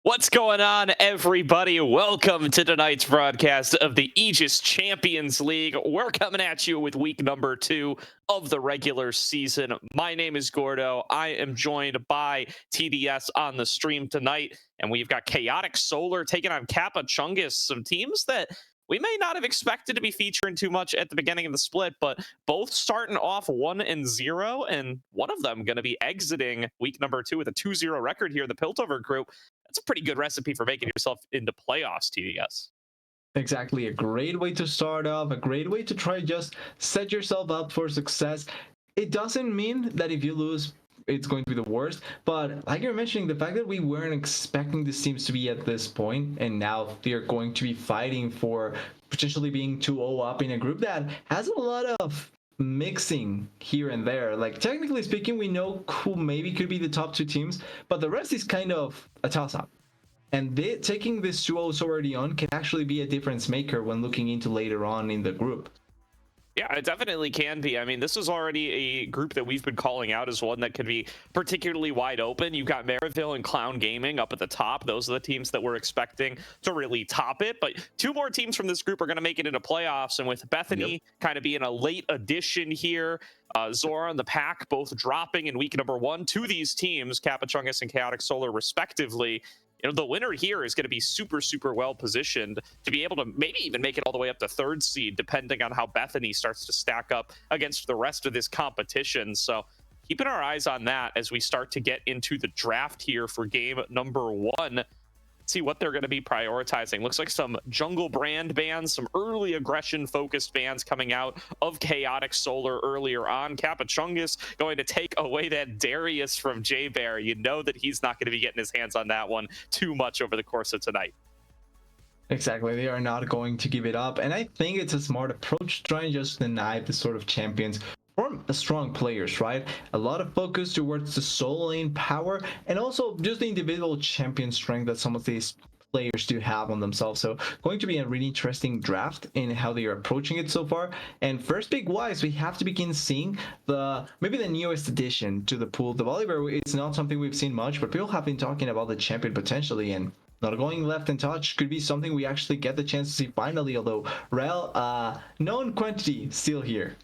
What's going on, everybody? Welcome to tonight's broadcast of the Aegis Champions League. We're coming at you with week number 2 of the regular season. My name is Gordo. I am joined by TDS on the stream tonight, and we've got Chaotic Solar taking on KappaChungus, some teams that we may not have expected to be featuring too much at the beginning of the split, but both starting off 1-0, and one of them going to be exiting week number 2 with a 2-0 record here in the Piltover group. That's a pretty good recipe for making yourself into playoffs, TDS. Exactly. A great way to start off, a great way to try just set yourself up for success. It doesn't mean that if you lose, it's going to be the worst. But like you're mentioning, the fact that we weren't expecting these teams to be at this point, and now they're going to be fighting for potentially being 2-0 up in a group that has a lot of mixing here and there. Like, technically speaking, we know who maybe could be the top 2 teams, but the rest is kind of a toss-up. And taking this 2-0 already on can actually be a difference maker when looking into later on in the group. Yeah, it definitely can be. I mean, this is already a group that we've been calling out as one that could be particularly wide open. You've got Maryville and Clown Gaming up at the top. Those are the teams that we're expecting to really top it. But 2 more teams from this group are going to make it into playoffs. And with Bethany kind of being a late addition here, Zora and the Pack both dropping in week number 1 to these teams, KappaChungus and Chaotic Solar respectively. You know, the winner here is going to be super, super well positioned to be able to maybe even make it all the way up to 3rd seed, depending on how Bethany starts to stack up against the rest of this competition. So keeping our eyes on that as we start to get into the draft here for game number 1. See what they're going to be prioritizing. Looks like some jungle brand bans, some early aggression focused bans coming out of Chaotic Solar earlier on. KappaChungus going to take away that Darius from J-Bear. You know that he's not going to be getting his hands on that one too much over the course of tonight. Exactly, they are not going to give it up, and I think it's a smart approach to try and just deny the sort of champions or strong players, right? A lot of focus towards the solo lane power and also just the individual champion strength that some of these players do have on themselves. So going to be a really interesting draft in how they are approaching it so far. And first big wise, we have to begin seeing maybe the newest addition to the pool. The Volibear, it's not something we've seen much, but people have been talking about the champion potentially, and not going left and touch could be something we actually get the chance to see finally, although Rel, known quantity still here.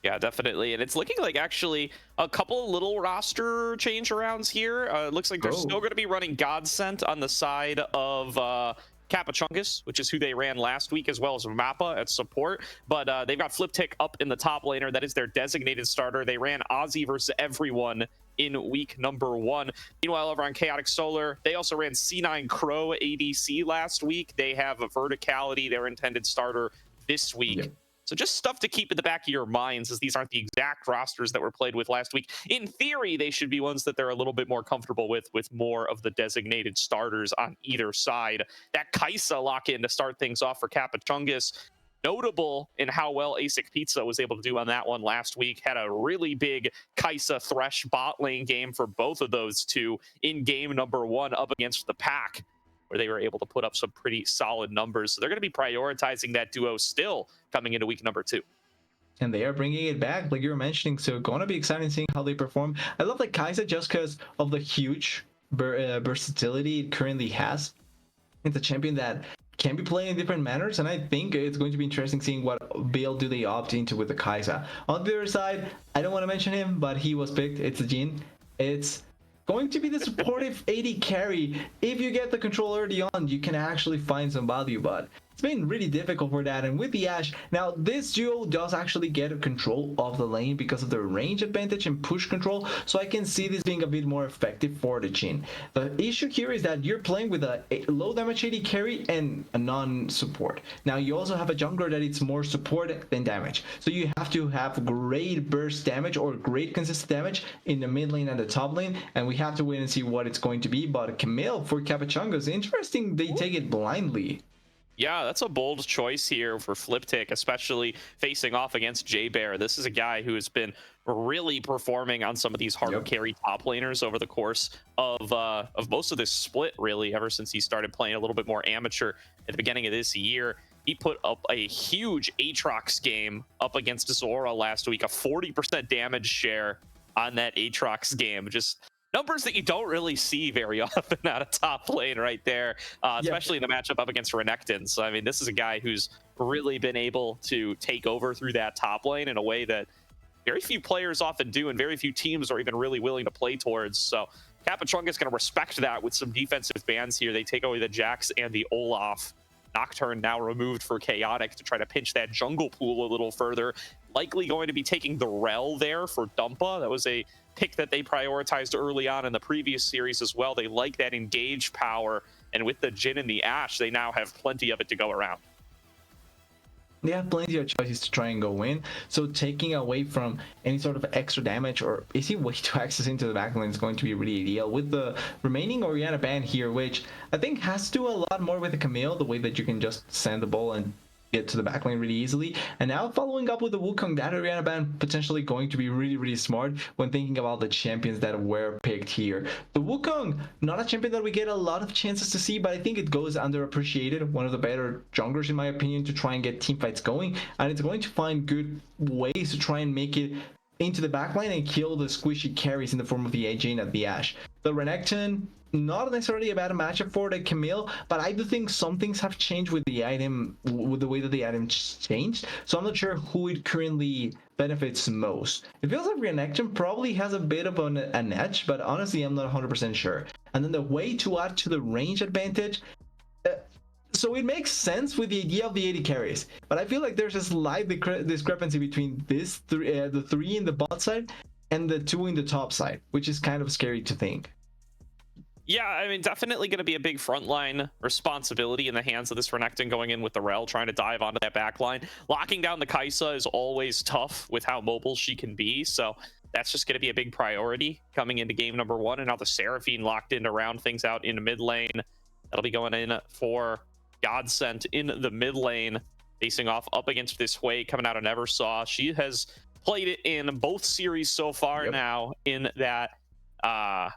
Yeah, definitely. And it's looking like actually a couple of little roster change arounds here. It looks like they're still going to be running Godsent on the side of KappaChungus, which is who they ran last week, as well as Mappa at support. But they've got Fliptick up in the top laner. That is their designated starter. They ran Ozzy versus everyone in week number 1. Meanwhile, over on Chaotic Solar, they also ran C9 Crow ADC last week. They have a Verticality, their intended starter, this week. Yep. So just stuff to keep in the back of your minds, as these aren't the exact rosters that were played with last week. In theory, they should be ones that they're a little bit more comfortable with more of the designated starters on either side. That Kaisa lock-in to start things off for KappaChungus, notable in how well ASIC Pizza was able to do on that one last week. Had a really big Kaisa Thresh bot lane game for both of those two in game number 1 up against the Pack, where they were able to put up some pretty solid numbers. So they're going to be prioritizing that duo still coming into week number 2. And they are bringing it back, like you were mentioning. So going to be exciting seeing how they perform. I love like Kaisa just because of the huge versatility it currently has. It's a champion that can be played in different manners, and I think it's going to be interesting seeing what build do they opt into with the Kaisa. On the other side, I don't want to mention him, but he was picked. It's a Jhin. It's going to be the supportive AD carry. If you get the control early on, you can actually find some value, but it's been really difficult for that. And with the Ashe, now this duo does actually get a control of the lane because of the range advantage and push control, so I can see this being a bit more effective for the Jhin. The issue here is that you're playing with a low damage AD carry and a non-support. Now you also have a jungler that it's more support than damage, so you have to have great burst damage or great consistent damage in the mid lane and the top lane, and we have to wait and see what it's going to be. But Camille for KappaChungus, interesting, they take it blindly. Yeah, that's a bold choice here for Fliptick, especially facing off against J-Bear. This is a guy who has been really performing on some of these hard carry top laners over the course of most of this split, really, ever since he started playing a little bit more amateur at the beginning of this year. He put up a huge Aatrox game up against Zora last week, a 40% damage share on that Aatrox game. Just numbers that you don't really see very often out of top lane right there, Yeah. especially in the matchup up against Renekton. So, I mean, this is a guy who's really been able to take over through that top lane in a way that very few players often do, and very few teams are even really willing to play towards. So KappaChungus is going to respect that with some defensive bans here. They take away the Jax and the Olaf. Nocturne now removed for Chaotic to try to pinch that jungle pool a little further. Likely going to be taking the Rel there for Dumpa. That was a pick that they prioritized early on in the previous series as well. They like that engage power, and with the Jhin and the Ashe, they now have plenty of it to go around. They have plenty of choices to try and go in, so taking away from any sort of extra damage or easy way to access into the backline is going to be really ideal. With the remaining Orianna ban here, which I think has to do a lot more with the Camille, the way that you can just send the ball and get to the backline really easily. And now following up with the Wukong, that Orianna ban potentially going to be really, really smart when thinking about the champions that were picked here. The Wukong, not a champion that we get a lot of chances to see, but I think it goes underappreciated. One of the better junglers, in my opinion, to try and get team fights going. And it's going to find good ways to try and make it into the backline and kill the squishy carries in the form of the Jhin and the Ashe. The Renekton, not necessarily a bad matchup for the Camille, but I do think some things have changed with the item, with the way that the item changed. So I'm not sure who it currently benefits most. It feels like Renekton probably has a bit of an edge, but honestly, I'm not 100% sure. And then the way to add to the range advantage, so it makes sense with the idea of the 80 carries, but I feel like there's a slight discrepancy between this the 3 in the bot side and the 2 in the top side, which is kind of scary to think. Yeah, I mean, definitely going to be a big frontline responsibility in the hands of this Renekton going in with the Rel, trying to dive onto that backline. Locking down the Kai'Sa is always tough with how mobile she can be, so that's just going to be a big priority coming into game number 1. And now the Seraphine locked in to round things out in the mid lane. That'll be going in for Godsent in the mid lane, facing off up against this Hui coming out of Neversaw. She has played it in both series so far now in that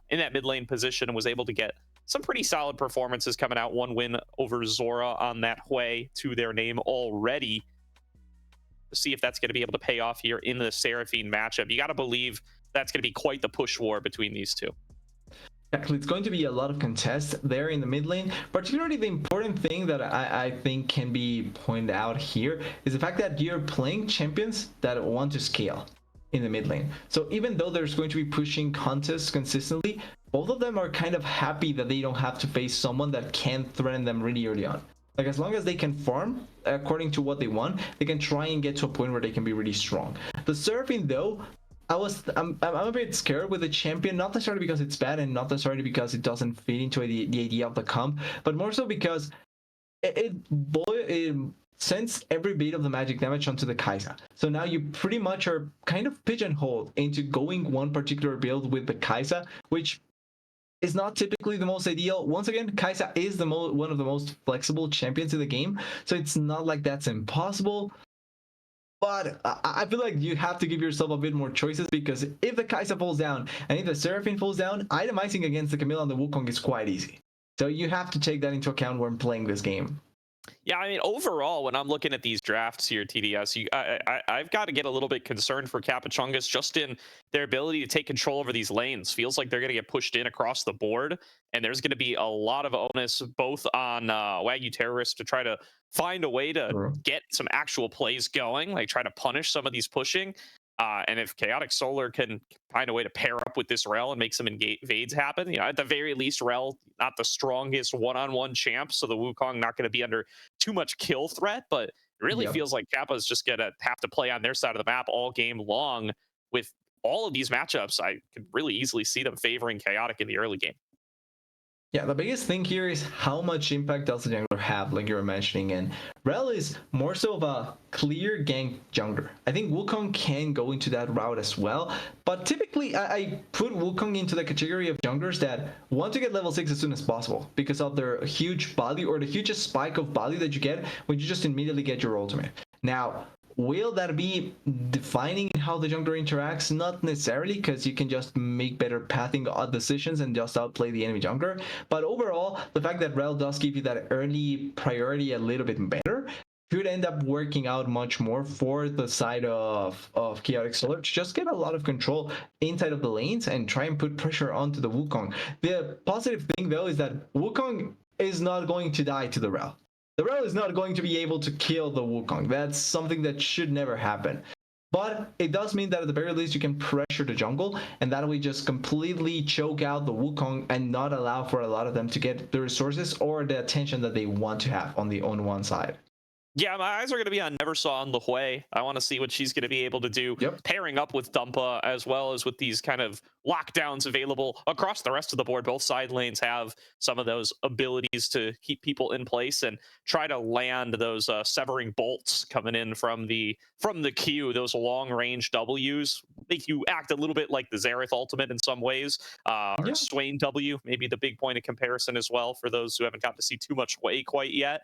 mid lane position, and was able to get some pretty solid performances coming out. One win over Zora on that Hui to their name already. To see if that's going to be able to pay off here in the Seraphine matchup. You got to believe that's going to be quite the push war between these two. Actually, it's going to be a lot of contests there in the mid lane. Particularly the important thing that I think can be pointed out here is the fact that you're playing champions that want to scale in the mid lane. So even though there's going to be pushing contests consistently, both of them are kind of happy that they don't have to face someone that can threaten them really early on. Like, as long as they can farm according to what they want, they can try and get to a point where they can be really strong. The Seraphine, though, I'm a bit scared with the champion, not necessarily because it's bad and not necessarily because it doesn't fit into the idea of the comp, but more so because it sends every bit of the magic damage onto the Kai'Sa. So now you pretty much are kind of pigeonholed into going one particular build with the Kai'Sa, which is not typically the most ideal. Once again, Kai'Sa is one of the most flexible champions in the game, so it's not like that's impossible. But I feel like you have to give yourself a bit more choices, because if the Kai'Sa falls down and if the Seraphine falls down, itemizing against the Camille and the Wukong is quite easy. So you have to take that into account when playing this game. Yeah, I mean, overall, when I'm looking at these drafts here, TDS, I've got to get a little bit concerned for KappaChungus just in their ability to take control over these lanes. Feels like they're going to get pushed in across the board, and there's going to be a lot of onus both on Wagyu Terrorists to try to find a way to get some actual plays going, like try to punish some of these pushing. And if Chaotic Solar can find a way to pair up with this Rel and make some invades happen, you know, at the very least, Rel not the strongest one-on-one champ, so the Wukong not going to be under too much kill threat, but it really feels like Kappa's just going to have to play on their side of the map all game long. With all of these matchups, I could really easily see them favoring Chaotic in the early game. Yeah, the biggest thing here is how much impact does the jungler have, like you were mentioning, and Rel is more so of a clear gank jungler. I think Wukong can go into that route as well, but typically I put Wukong into the category of junglers that want to get level 6 as soon as possible because of their huge body, or the hugest spike of body that you get when you just immediately get your ultimate. Now, will that be defining how the jungler interacts? Not necessarily, because you can just make better pathing decisions and just outplay the enemy jungler. But overall, the fact that Rel does give you that early priority a little bit better could end up working out much more for the side of Chaotic Solar to just get a lot of control inside of the lanes and try and put pressure onto the Wukong. The positive thing though is that Wukong is not going to die to the Rel. The Rel is not going to be able to kill the Wukong. That's something that should never happen. But it does mean that at the very least you can pressure the jungle, and that way just completely choke out the Wukong and not allow for a lot of them to get the resources or the attention that they want to have on the on one side. Yeah, my eyes are going to be on Neversaw on the Hui. I want to see what she's going to be able to do, Yep. pairing up with Dumpa, as well as with these kind of lockdowns available across the rest of the board. Both side lanes have some of those abilities to keep people in place and try to land those severing bolts coming in from the queue. Those long range Ws make you act a little bit like the Xerath ultimate in some ways, or Yeah. Swain W, maybe the big point of comparison as well for those who haven't got to see too much Hui quite yet.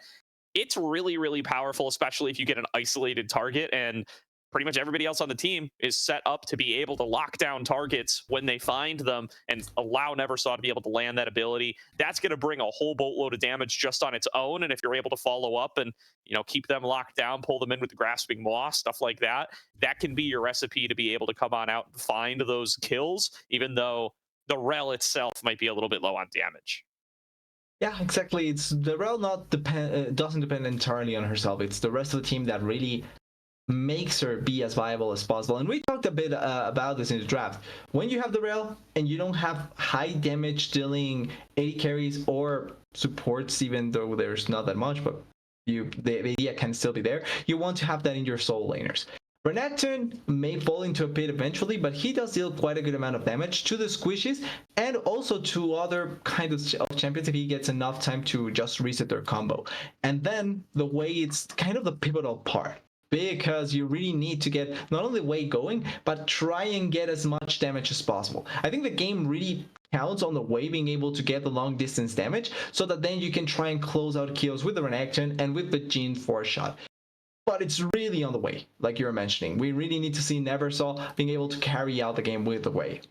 It's really, really powerful, especially if you get an isolated target and pretty much everybody else on the team is set up to be able to lock down targets when they find them and allow Neversaw to be able to land that ability. That's going to bring a whole boatload of damage just on its own. And if you're able to follow up and, keep them locked down, pull them in with the Grasping Maw, stuff like that, that can be your recipe to be able to come on out and find those kills, even though the Rel itself might be a little bit low on damage. Yeah, exactly. It's the Rel not doesn't depend entirely on herself. It's the rest of the team that really makes her be as viable as possible. And we talked a bit about this in the draft. When you have the Rel and you don't have high damage dealing AD carries or supports, even though there's not that much, but the idea can still be there. You want to have that in your solo laners. Renekton may fall into a pit eventually, but he does deal quite a good amount of damage to the squishies and also to other kinds of champions if he gets enough time to just reset their combo. And then the way it's kind of the pivotal part, because you really need to get not only Wei going, but try and get as much damage as possible. I think the game really counts on the Wei being able to get the long distance damage so that then you can try and close out kills with the Renekton and with the Jhin Force shot. But it's really on the way, like you're mentioning. We really need to see Neversaw being able to carry out the game with the Wei.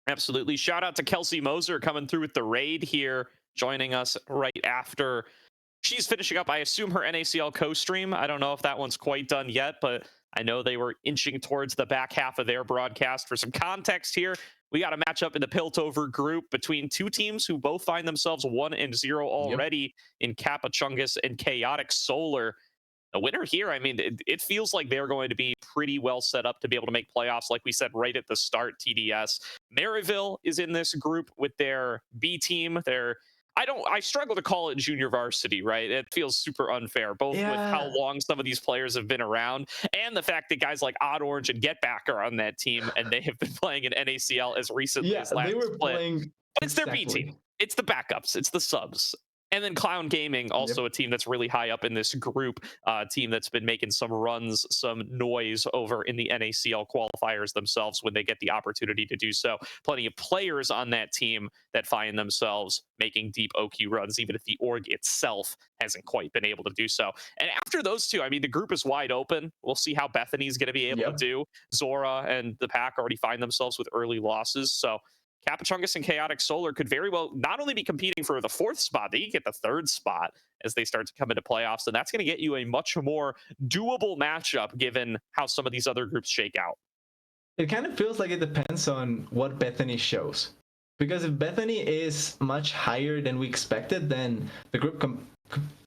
Absolutely. Shout out to Kelsey Moser coming through with the raid here, joining us right after she's finishing up, I assume, her NACL co-stream. I don't know if that one's quite done yet, but I know they were inching towards the back half of their broadcast. For some context here, we got a matchup in the Piltover group between two teams who both find themselves 1-0 already in KappaChungus and Chaotic Solar. The winner here, I mean, it feels like they're going to be pretty well set up to be able to make playoffs, like we said right at the start. TDS Maryville is in this group with their B team. I struggle to call it junior varsity, right? It feels super unfair, both with how long some of these players have been around and the fact that guys like Odd Orange and Get Back are on that team and they have been playing in NACL as recently as last they were split. playing. But it's their B team. It's the backups. It's the subs. And then Clown Gaming, also a team that's really high up in this group, team that's been making some runs, some noise over in the NACL qualifiers themselves when they get the opportunity to do so. Plenty of players on that team that find themselves making deep OQ runs, even if the org itself hasn't quite been able to do so. And after those two, I mean, the group is wide open. We'll see how Bethany's going to be able to do. Zora and the pack already find themselves with early losses. So KappaChungus and Chaotic Solar could very well not only be competing for the 4th spot, they can get the 3rd spot as they start to come into playoffs. And that's going to get you a much more doable matchup given how some of these other groups shake out. It kind of feels like it depends on what Bethany shows. Because if Bethany is much higher than we expected, then the group could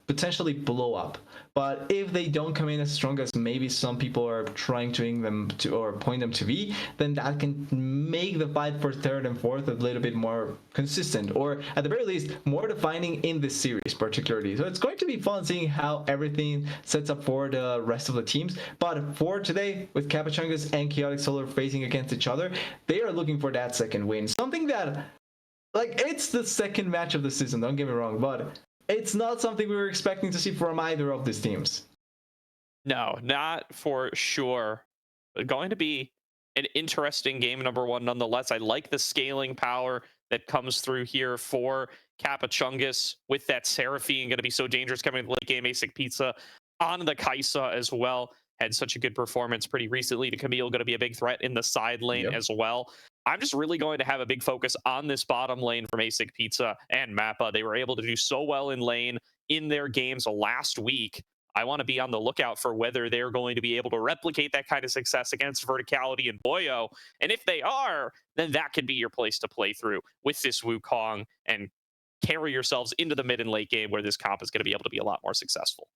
potentially blow up. But if they don't come in as strong as maybe some people are trying to aim them to or point them to be, then that can make the fight for 3rd and 4th a little bit more consistent, or at the very least more defining in this series particularly. So it's going to be fun seeing how everything sets up for the rest of the teams. But for today, with KappaChungus and Chaotic Solar facing against each other, they are looking for that 2nd win. Something that, like, it's the 2nd match of the season, don't get me wrong, but it's not something we were expecting to see from either of these teams. No, not for sure. But going to be an interesting game, number one, nonetheless. I like the scaling power that comes through here for KappaChungus with that Seraphine going to be so dangerous coming to the late game. Asic Pizza on the Kaisa as well. Had such a good performance pretty recently. The Camille going to be a big threat in the side lane as well. I'm just really going to have a big focus on this bottom lane from Asic Pizza and Mappa. They were able to do so well in lane in their games last week. I want to be on the lookout for whether they're going to be able to replicate that kind of success against Verticality and Boyo. And if they are, then that could be your place to play through with this Wukong and carry yourselves into the mid and late game where this comp is going to be able to be a lot more successful.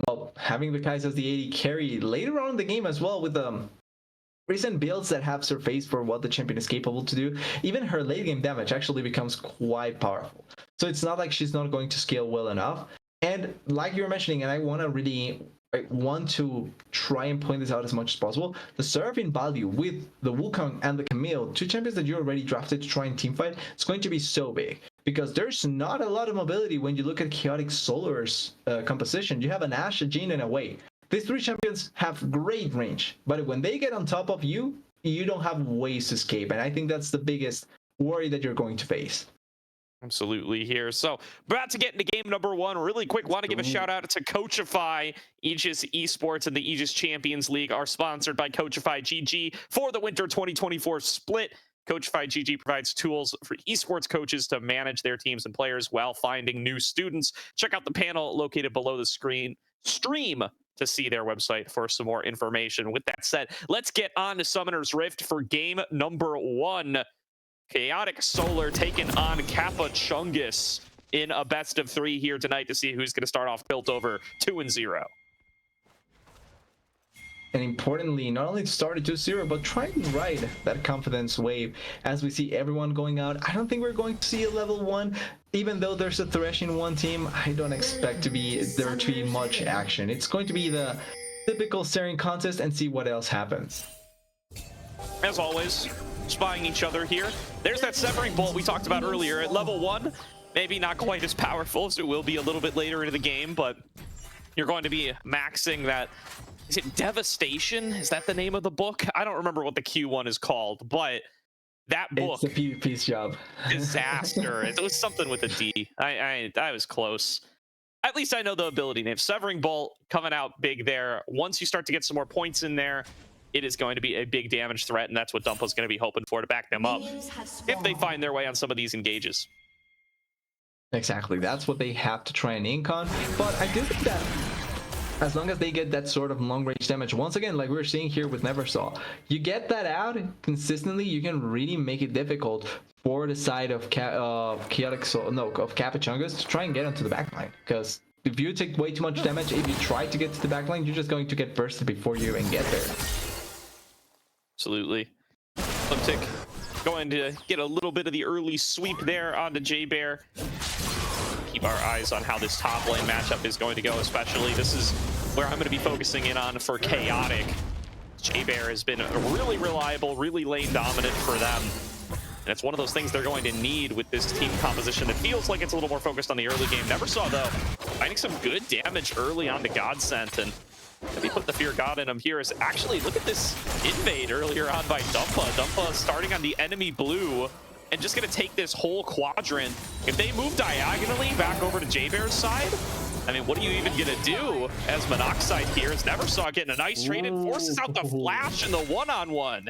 Well, having the Kai'Sa as the AD carry later on in the game as well with recent builds that have surfaced for what the champion is capable to do, even her late game damage actually becomes quite powerful. So it's not like she's not going to scale well enough. And like you were mentioning, and I want to try and point this out as much as possible, the surfing value with the Wukong and the Camille, two champions that you already drafted to try and teamfight, is going to be so big. Because there's not a lot of mobility when you look at Chaotic Solar's composition. You have an Ashe, a Jhin, and a Wei. These three champions have great range, but when they get on top of you, you don't have ways to escape. And I think that's the biggest worry that you're going to face. Absolutely here. So about to get into game number one. Really quick, want to give a shout out to Coachify. Aegis Esports and the Aegis Champions League are sponsored by Coachify GG for the Winter 2024 split. Coachify GG provides tools for esports coaches to manage their teams and players while finding new students. Check out the panel located below the stream to see their website for some more information. With that said, let's get on to Summoner's Rift for game number one. Chaotic Solar taking on KappaChungus in a best of three here tonight to see who's going to start off built over 2-0. And importantly, not only to start at 2-0, but try and ride that confidence wave as we see everyone going out. I don't think we're going to see a level 1. Even though there's a Thresh in one team, I don't expect there to be much action. It's going to be the typical staring contest and see what else happens. As always, spying each other here. There's that Severing Bolt we talked about earlier at level 1. Maybe not quite as powerful as it will be a little bit later into the game, but you're going to be maxing that. Is it Devastation? Is that the name of the book? I don't remember what the Q1 is called, but that book. It's a PvP job. Disaster. It was something with a D. I was close. At least I know the ability name. Severing Bolt coming out big there. Once you start to get some more points in there, it is going to be a big damage threat, and that's what Dumpa's going to be hoping for to back them up if they find their way on some of these engages. Exactly. That's what they have to try and ink on. But I do think that as long as they get that sort of long-range damage, once again, like we're seeing here with Neversaw, you get that out consistently, you can really make it difficult for the side of KappaChungus to try and get onto the backline. Because if you take way too much damage, if you try to get to the backline, you're just going to get bursted before you even get there. Absolutely. Liptic going to get a little bit of the early sweep there onto J-Bear. Keep our eyes on how this top lane matchup is going to go, especially. This is where I'm going to be focusing in on for Chaotic. J-Bear has been really reliable, really lane dominant for them. And it's one of those things they're going to need with this team composition that feels like it's a little more focused on the early game. Neversaw, though, finding some good damage early on to Godsent, and maybe put the Fear God in him here. Is actually, look at this invade earlier on by Dumpa. Dumpa starting on the enemy blue and just going to take this whole quadrant. If they move diagonally back over to J-Bear's side, I mean, what are you even going to do as Monoxide here? As Neversaw getting a nice trade and forces out the flash and the one-on-one.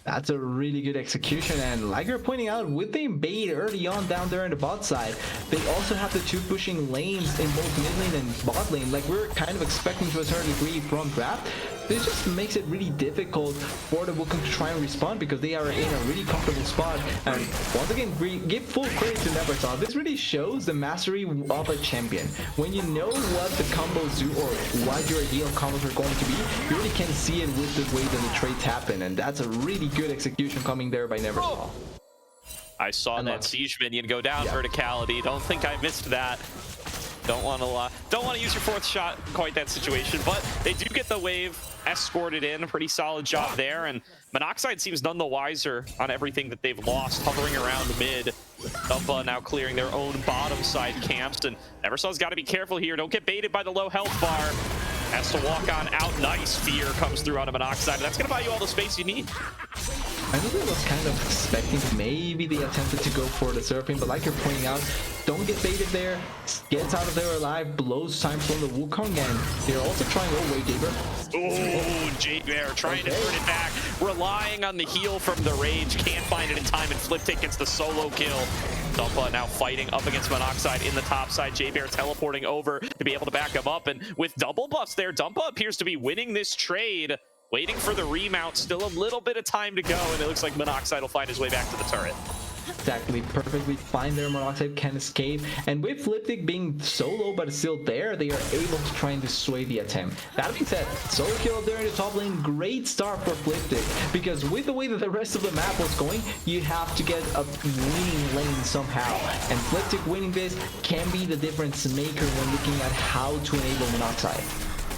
That's a really good execution, and like you're pointing out, with the invade early on down there in the bot side, they also have the two pushing lanes in both mid lane and bot lane, like we're kind of expecting to a certain degree from draft. This just makes it really difficult for the Wukong to try and respond because they are in a really comfortable spot. And once again, we give full credit to Neversaw. This really shows the mastery of a champion. When you know what the combos do or what your ideal combos are going to be, you really can see it with the way that the trades happen, and that's a really good execution coming there by Neversaw. I saw that Siege minion go down verticality. Don't think I missed that. Don't want to use your fourth shot in quite that situation, but they do get the wave escorted in. A pretty solid job there, and Monoxide seems none the wiser on everything that they've lost, hovering around mid. Dumpa now clearing their own bottom side camps, and Neversaw's got to be careful here. Don't get baited by the low health bar. Has to walk on out. Nice Fear comes through onto Monoxide, and that's going to buy you all the space you need. I really was kind of expecting maybe they attempted to go for the surfing, but like you're pointing out, don't get baited there, gets out of there alive, blows time from the Wukong, and they're also trying, oh wait, J-Bear. Oh, J-Bear trying to turn it back, relying on the heal from the rage, can't find it in time, and Fliptic gets the solo kill. Dumpa now fighting up against Monoxide in the top side. J-Bear teleporting over to be able to back him up. And with double buffs there, Dumpa appears to be winning this trade. Waiting for the remount. Still a little bit of time to go. And it looks like Monoxide will find his way back to the turret. Exactly, perfectly fine there. Monoxide can escape, and with Fliptic being so low but still there, they are able to try and dissuade the attempt. That being said, solo kill up there in the top lane, great start for Fliptic, because with the way that the rest of the map was going, you have to get a winning lane somehow, and Fliptic winning this can be the difference maker when looking at how to enable Monoxide.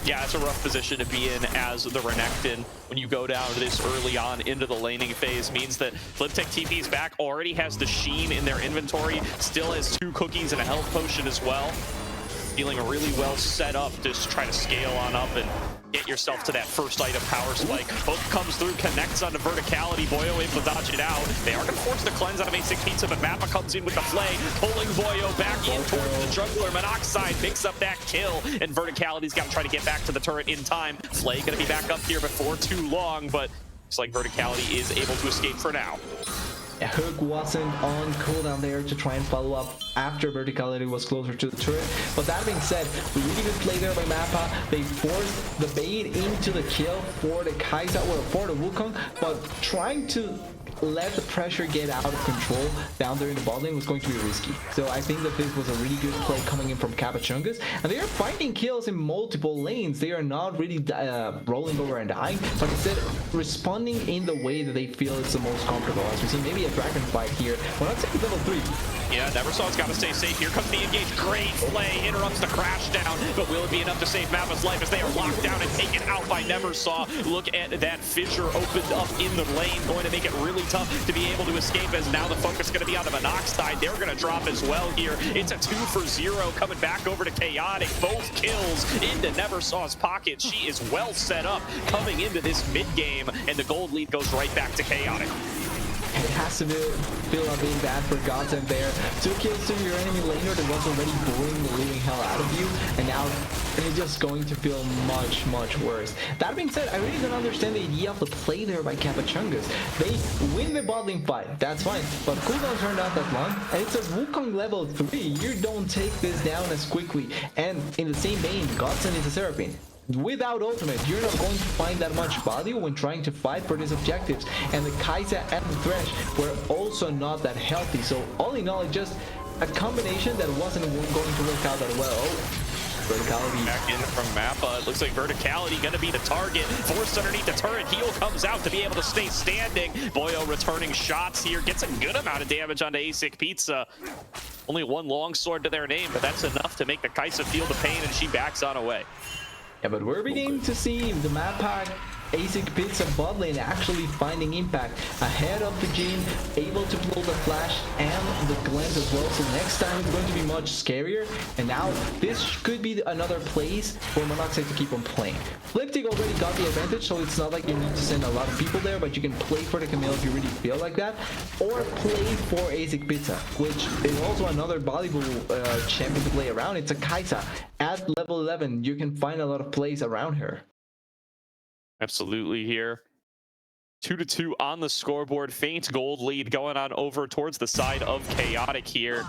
Yeah, it's a rough position to be in as the Renekton when you go down this early on into the laning phase. Means that Fliptic TP's back, already has the Sheen in their inventory, still has 2 cookies and a health potion as well. Feeling really well set up to just try to scale on up and get yourself to that first item power spike. Hook comes through, connects onto verticality. Boyo able to dodge it out. They are going to force the cleanse out of Basic Pizza, but Mappa comes in with the flay, pulling Boyo back in towards the jungler. Monoxide picks up that kill, and verticality's got to try to get back to the turret in time. Flay going to be back up here before too long, but looks like verticality is able to escape for now. Hook wasn't on cooldown there to try and follow up after verticality was closer to the turret. But that being said, really good play there by Mappa. They forced the bait into the kill for the Kai'Sa, or for the Wukong, but trying to let the pressure get out of control down there in the bot lane was going to be risky. So I think that this was a really good play coming in from KappaChungus, and they are finding kills in multiple lanes. They are not really rolling over and dying, but instead responding in the way that they feel is the most comfortable. As we see maybe a dragon fight here. We're not saying level 3. Yeah, Neversaw's got to stay safe. Here comes the engage. Great play. Interrupts the crash down, but will it be enough to save Mappa's life as they are locked down and taken out by Neversaw? Look at that fissure opened up in the lane, going to make it really tough to be able to escape, as now the focus is going to be on the Monoxide. They're going to drop as well here. It's a 2 for 0 coming back over to Chaotic. Both kills into Neversaw's pocket. She is well set up coming into this mid game, and the gold lead goes right back to Chaotic. It has to feel like being bad for Godsend there. 2 kills to your enemy laner that was already boring the living hell out of you, and now it's just going to feel much, much worse. That being said, I really don't understand the idea of the play there by KappaChungus. They win the bot lane fight, that's fine, but cooldown turned out that long, and it's a Wukong level 3. You don't take this down as quickly, and in the same vein, Godsend is a Seraphine. Without ultimate, you're not going to find that much value when trying to fight for these objectives, and the Kai'Sa and the Thresh were also not that healthy. So all in all, it's just a combination that wasn't going to work out that well. Verticality back in from Mappa. It looks like Verticality gonna be the target. Forced underneath the turret. Heal comes out to be able to stay standing. Boyo returning shots here. Gets a good amount of damage onto Basic Pizza. Only 1 longsword to their name, but that's enough to make the Kai'Sa feel the pain, and she backs on away. Yeah, but we're beginning to see the Mappa Basic Pizza bot lane actually finding impact ahead of the Jhin, able to pull the flash and the cleanse as well. So next time it's going to be much scarier, and now this could be another place for Monoxide to keep on playing. Fliptic already got the advantage, so it's not like you need to send a lot of people there, but you can play for the Camille if you really feel like that, or play for Basic Pizza, which is also another valuable champion to play around. It's a Kai'Sa. At level 11, you can find a lot of plays around her. Absolutely here. 2-2 on the scoreboard. Faint gold lead going on over towards the side of Chaotic here.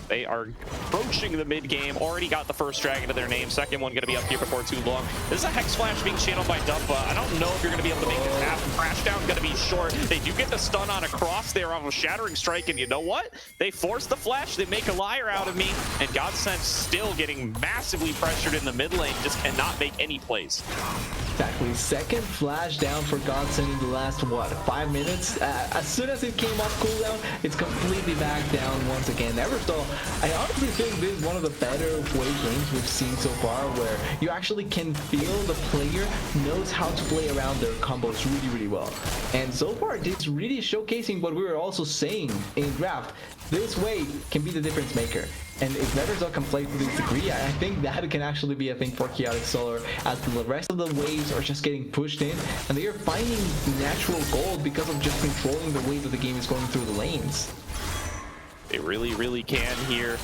They are approaching the mid game. Already got the first dragon to their name. Second one going to be up here before too long. This is a Hex Flash being channeled by Dumpa. I don't know if you're going to be able to make this happen. Crash down going to be short. They do get the stun on a cross there on a Shattering Strike, and you know what? They force the flash. They make a liar out of me, and Godsend still getting massively pressured in the mid lane. Just cannot make any plays. Exactly. Second flash down for Godsend in the last, what, 5 minutes? As soon as it came off cooldown, it's completely back down once again. Neversaw, I honestly think this is one of the better way games we've seen so far, where you actually can feel the player knows how to play around their combos really, really well. And so far, it's really showcasing what we were also saying in draft. This way can be the difference maker. And if Neversaw's can play to this degree, I think that can actually be a thing for Chaotic Solar, as the rest of the waves are just getting pushed in, and they are finding natural gold because of just controlling the way that the game is going through the lanes. They really, really can here.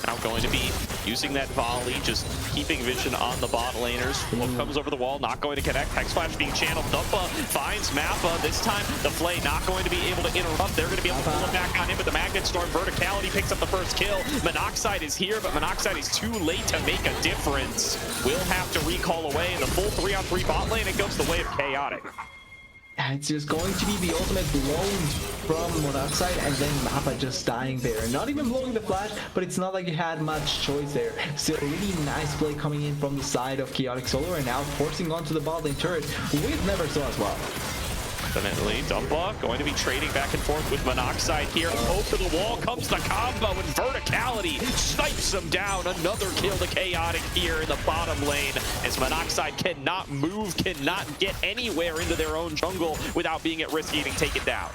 Now going to be using that volley, just keeping vision on the bot laners. Wolf comes over the wall, not going to connect. Hex Flash being channeled. Dumpa finds Mappa. This time, the Flay not going to be able to interrupt. They're going to be able to pull it back on him with the Magnet Storm. Verticality picks up the first kill. Monoxide is here, but Monoxide is too late to make a difference. Will have to recall away in the full 3-on-3 bot lane. It goes the way of Chaotic. It's just going to be the ultimate blown from Monoxide and then Mappa just dying there. Not even blowing the flash, but it's not like you had much choice there. Still a really nice play coming in from the side of Chaotic Solar and now forcing onto the bot lane turret with Never Saw as well. Definitely. Dumpa going to be trading back and forth with Monoxide here. Over the wall comes the combo and Verticality snipes him down. Another kill to Chaotic here in the bottom lane as Monoxide cannot move, cannot get anywhere into their own jungle without being at risk of getting taken down.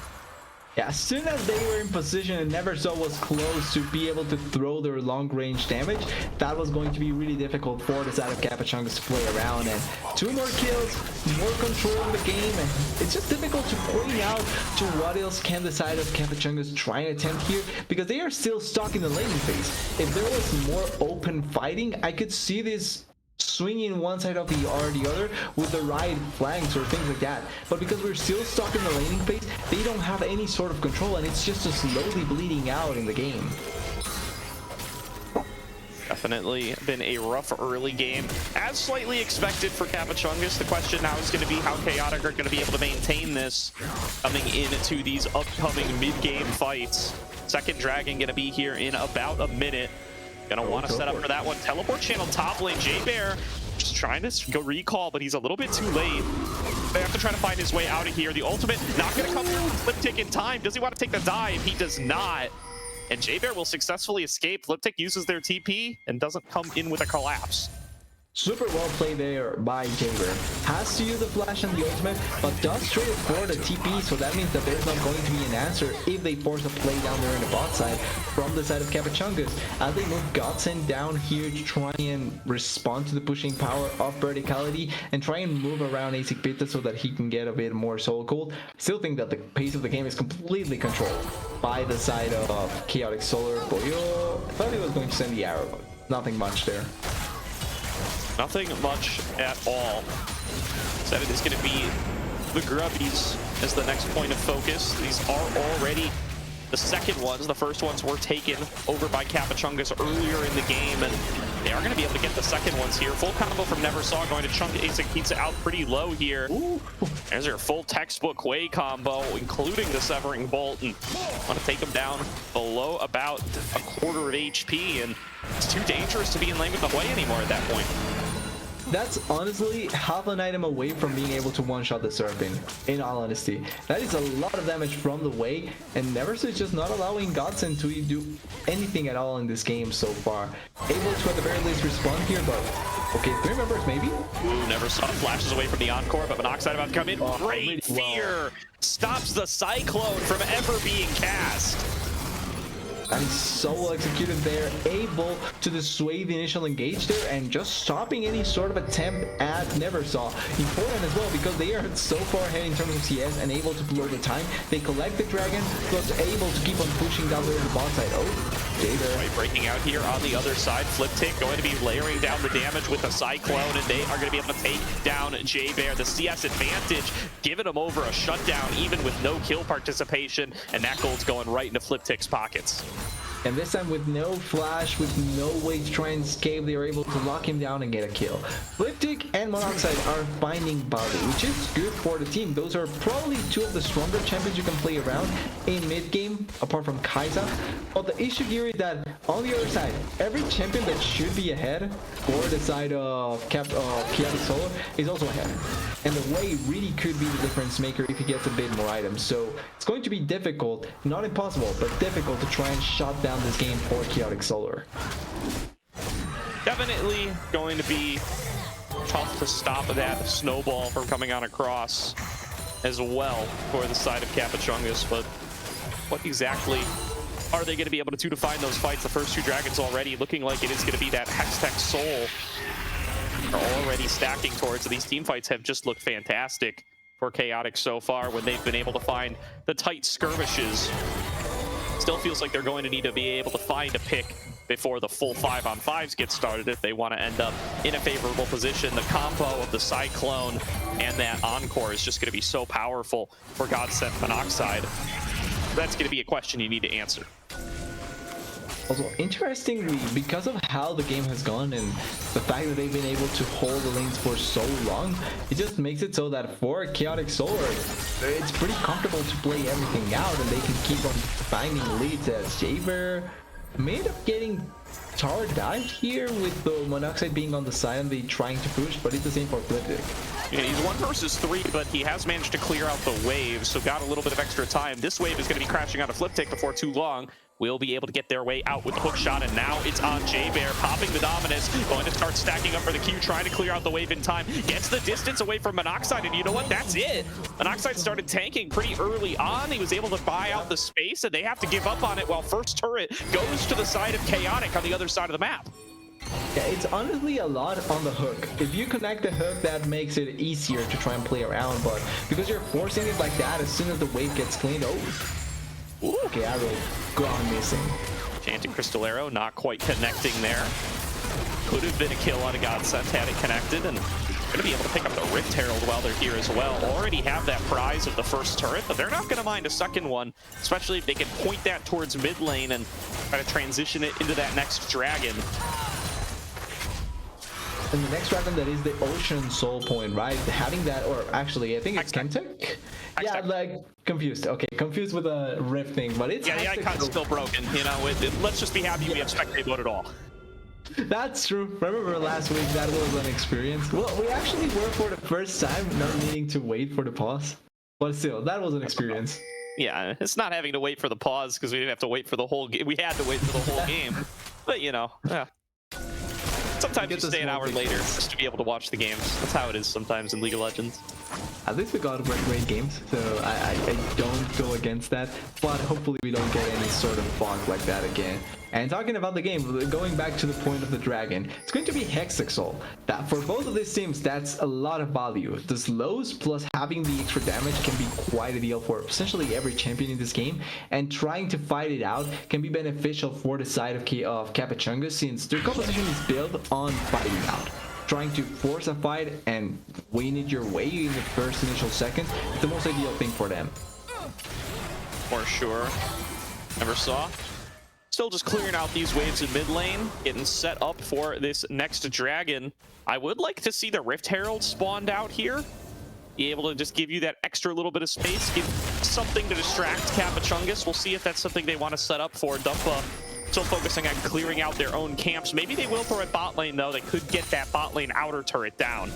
Yeah, as soon as they were in position and Neversaw was close to be able to throw their long-range damage, that was going to be really difficult for the side of KappaChungus to play around. And 2 more kills, more control in the game, and it's just difficult to point out to what else can the side of KappaChungus try and attempt here, because they are still stuck in the laning phase. If there was more open fighting, I could see this swinging one side of the or the other with the right flanks or things like that, but because we're still stuck in the laning phase, they don't have any sort of control and it's just slowly bleeding out in the game. Definitely been a rough early game, as slightly expected for KappaChungus. The question now is going to be how Chaotic are going to be able to maintain this coming into these upcoming mid-game fights. Second Dragon going to be here in about a minute. Gonna want to set up for that one. Teleport channel top lane. J-Bear just trying to go recall, but he's a little bit too late. They have to try to find his way out of here. The ultimate not gonna come through. Fliptick in time. Does he want to take the dive? He does not. And J-Bear will successfully escape. Fliptick uses their TP and doesn't come in with a collapse. Super well played there by J-Bear. Has to use the flash and the ultimate, but does trade it for the TP, so that means that there's not going to be an answer if they force a play down there in the bot side from the side of KappaChungus. As they move Godsend down here to try and respond to the pushing power of Verticality and try and move around Asic Pita so that he can get a bit more soul gold. Still think that the pace of the game is completely controlled by the side of Chaotic Solar. Boyo thought he was going to send the arrow, but nothing much there. Nothing much at all. Said it is going to be the Grubbies as the next point of focus. These are already the second ones. The first ones were taken over by KappaChungus earlier in the game, and they are going to be able to get the second ones here. Full combo from Neversaw going to chunk Asic Pizza out pretty low here. Ooh. There's your full textbook Way combo, including the Severing Bolt, and want to take him down below about a quarter of HP, and it's too dangerous to be in lane with the Way anymore at that point. That's honestly half an item away from being able to one-shot the Serpent, in all honesty. That is a lot of damage from the Way, and Neversaw is just not allowing Godsend to do anything at all in this game so far. Able to at the very least respond here, but okay, 3 members maybe? Ooh, Neversaw flashes away from the Encore, but Monoxide about to come in. Great fear! Stops the Cyclone from ever being cast. That is so well executed there, able to dissuade the initial engage there and just stopping any sort of attempt at Neversaw. Important as well because they are so far ahead in terms of CS and able to blow the time. They collect the dragon, plus able to keep on pushing down there in the bot side. Oh, J-Bear. Right, breaking out here on the other side. Fliptick going to be layering down the damage with the Cyclone, and they are going to be able to take down J-Bear. The CS advantage giving them over a shutdown even with no kill participation, and that gold's going right into Fliptick's pockets. And this time with no flash, with no way to try and escape, they are able to lock him down and get a kill. Fliptick and Monoxide are finding Bali, which is good for the team. Those are probably 2 of the stronger champions you can play around in mid-game, apart from Kai'Sa. But the issue here is that on the other side, every champion that should be ahead for the side of Chaotic Solar is also ahead. And the Way really could be the difference maker if he gets a bit more items. So it's going to be difficult, not impossible, but difficult to try and shut down this game for Chaotic Solar. Definitely going to be tough to stop that snowball from coming on across as well for the side of KappaChungus, but what exactly are they going to be able to do to find those fights? The first 2 dragons already looking like it is going to be that Hextech Soul are already stacking towards. So these team fights have just looked fantastic for Chaotic so far when they've been able to find the tight skirmishes. Still feels like they're going to need to be able to find a pick before the full 5-on-5s get started if they want to end up in a favorable position. The combo of the Cyclone and that Encore is just going to be so powerful for Godsent Monoxide. That's going to be a question you need to answer. Also, interestingly, because of how the game has gone and the fact that they've been able to hold the lanes for so long, it just makes it so that for Chaotic Solar, it's pretty comfortable to play everything out and they can keep on finding leads as Jaber may end up getting charged out here with the Monoxide being on the side and they trying to push, but it's the same for Fliptic. Yeah, he's 1 versus 3, but he has managed to clear out the wave, so got a little bit of extra time. This wave is going to be crashing out of Fliptic before too long. Will be able to get their way out with the hook shot, and now it's on J-Bear, popping the Dominus, going to start stacking up for the Q, trying to clear out the wave in time, gets the distance away from Monoxide, and you know what? That's it. Monoxide started tanking pretty early on. He was able to buy out the space, and they have to give up on it while first turret goes to the side of Chaotic on the other side of the map. Yeah, it's honestly a lot on the hook. If you connect the hook, that makes it easier to try and play around, but because you're forcing it like that, as soon as the wave gets cleaned, ooh, okay, Arrow gone missing. Chanting Crystal Arrow, not quite connecting there. Could have been a kill on a Godsent had it connected, and going to be able to pick up the Rift Herald while they're here as well. Already have that prize of the first turret, but they're not going to mind a second one, especially if they can point that towards mid lane and try to transition it into that next dragon. And the next dragon, that is the Ocean Soul Point, right? Having that, or actually, I think it's Chemtech? Yeah, like, confused. Okay, confused with a Rift thing, but it's... Yeah, the icon's still broken, you know? Let's just be happy we have spectate mode at all. That's true. Remember last week, that was an experience. Well, we actually were for the first time not needing to wait for the pause. But still, that was an experience. Yeah, it's not having to wait for the pause because we didn't have to wait for the whole game. We had to wait for the whole game. But, you know, yeah. Sometimes you stay an hour later just to be able to watch the games. That's how it is sometimes in League of Legends. At least we got great games, so I don't go against that, but hopefully we don't get any sort of fog like that again. And talking about the game, going back to the point of the dragon, it's going to be Hexaxol. That for both of these teams, that's a lot of value. The slows plus having the extra damage can be quite a deal for essentially every champion in this game, and trying to fight it out can be beneficial for the side of KappaChungus, since their composition is built on fighting out. Trying to force a fight and win it your way in the first initial seconds is the most ideal thing for them. For sure. Never saw. Still just clearing out these waves in mid lane, getting set up for this next dragon. I would like to see the Rift Herald spawned out here. Be able to just give you that extra little bit of space, give something to distract KappaChungus. We'll see if that's something they want to set up for. Dumpa still focusing on clearing out their own camps. Maybe they will throw it bot lane, though. They could get that bot lane outer turret down.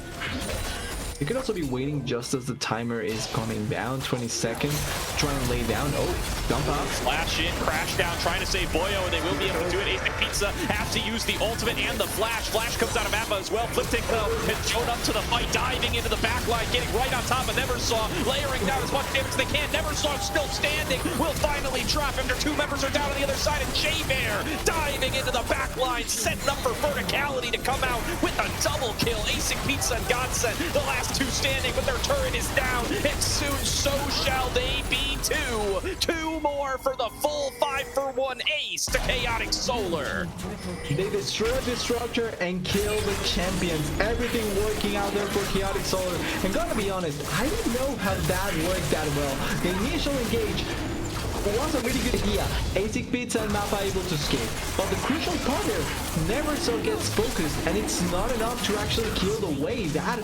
You could also be waiting just as the timer is coming down, 20 seconds, try and lay down. Oh, dump out. Flash in, crash down, trying to save Boyo, and they will be able to do it. Asic Pizza has to use the ultimate and the flash. Flash comes out of Appa as well. Fliptic, though, has shown up to the fight, diving into the backline, getting right on top of Neversaw, layering down as much damage as they can. Neversaw still standing, will finally drop after 2 members are down on the other side, and J-Bear diving into the backline, setting up for verticality to come out with a double kill. Asic Pizza and Godsent, the last 2 standing, but their turret is down, and soon so shall they be too. 2 more for the full 5-for-1 ace to Chaotic Solar. They destroy the structure and kill the champions. Everything working out there for Chaotic Solar. And gotta be honest, I don't know how that worked that well. The initial engage was a really good idea. Asic Pizza and Mappa able to escape. But the crucial part there, Neversaw gets focused, and it's not enough to actually kill the wave. That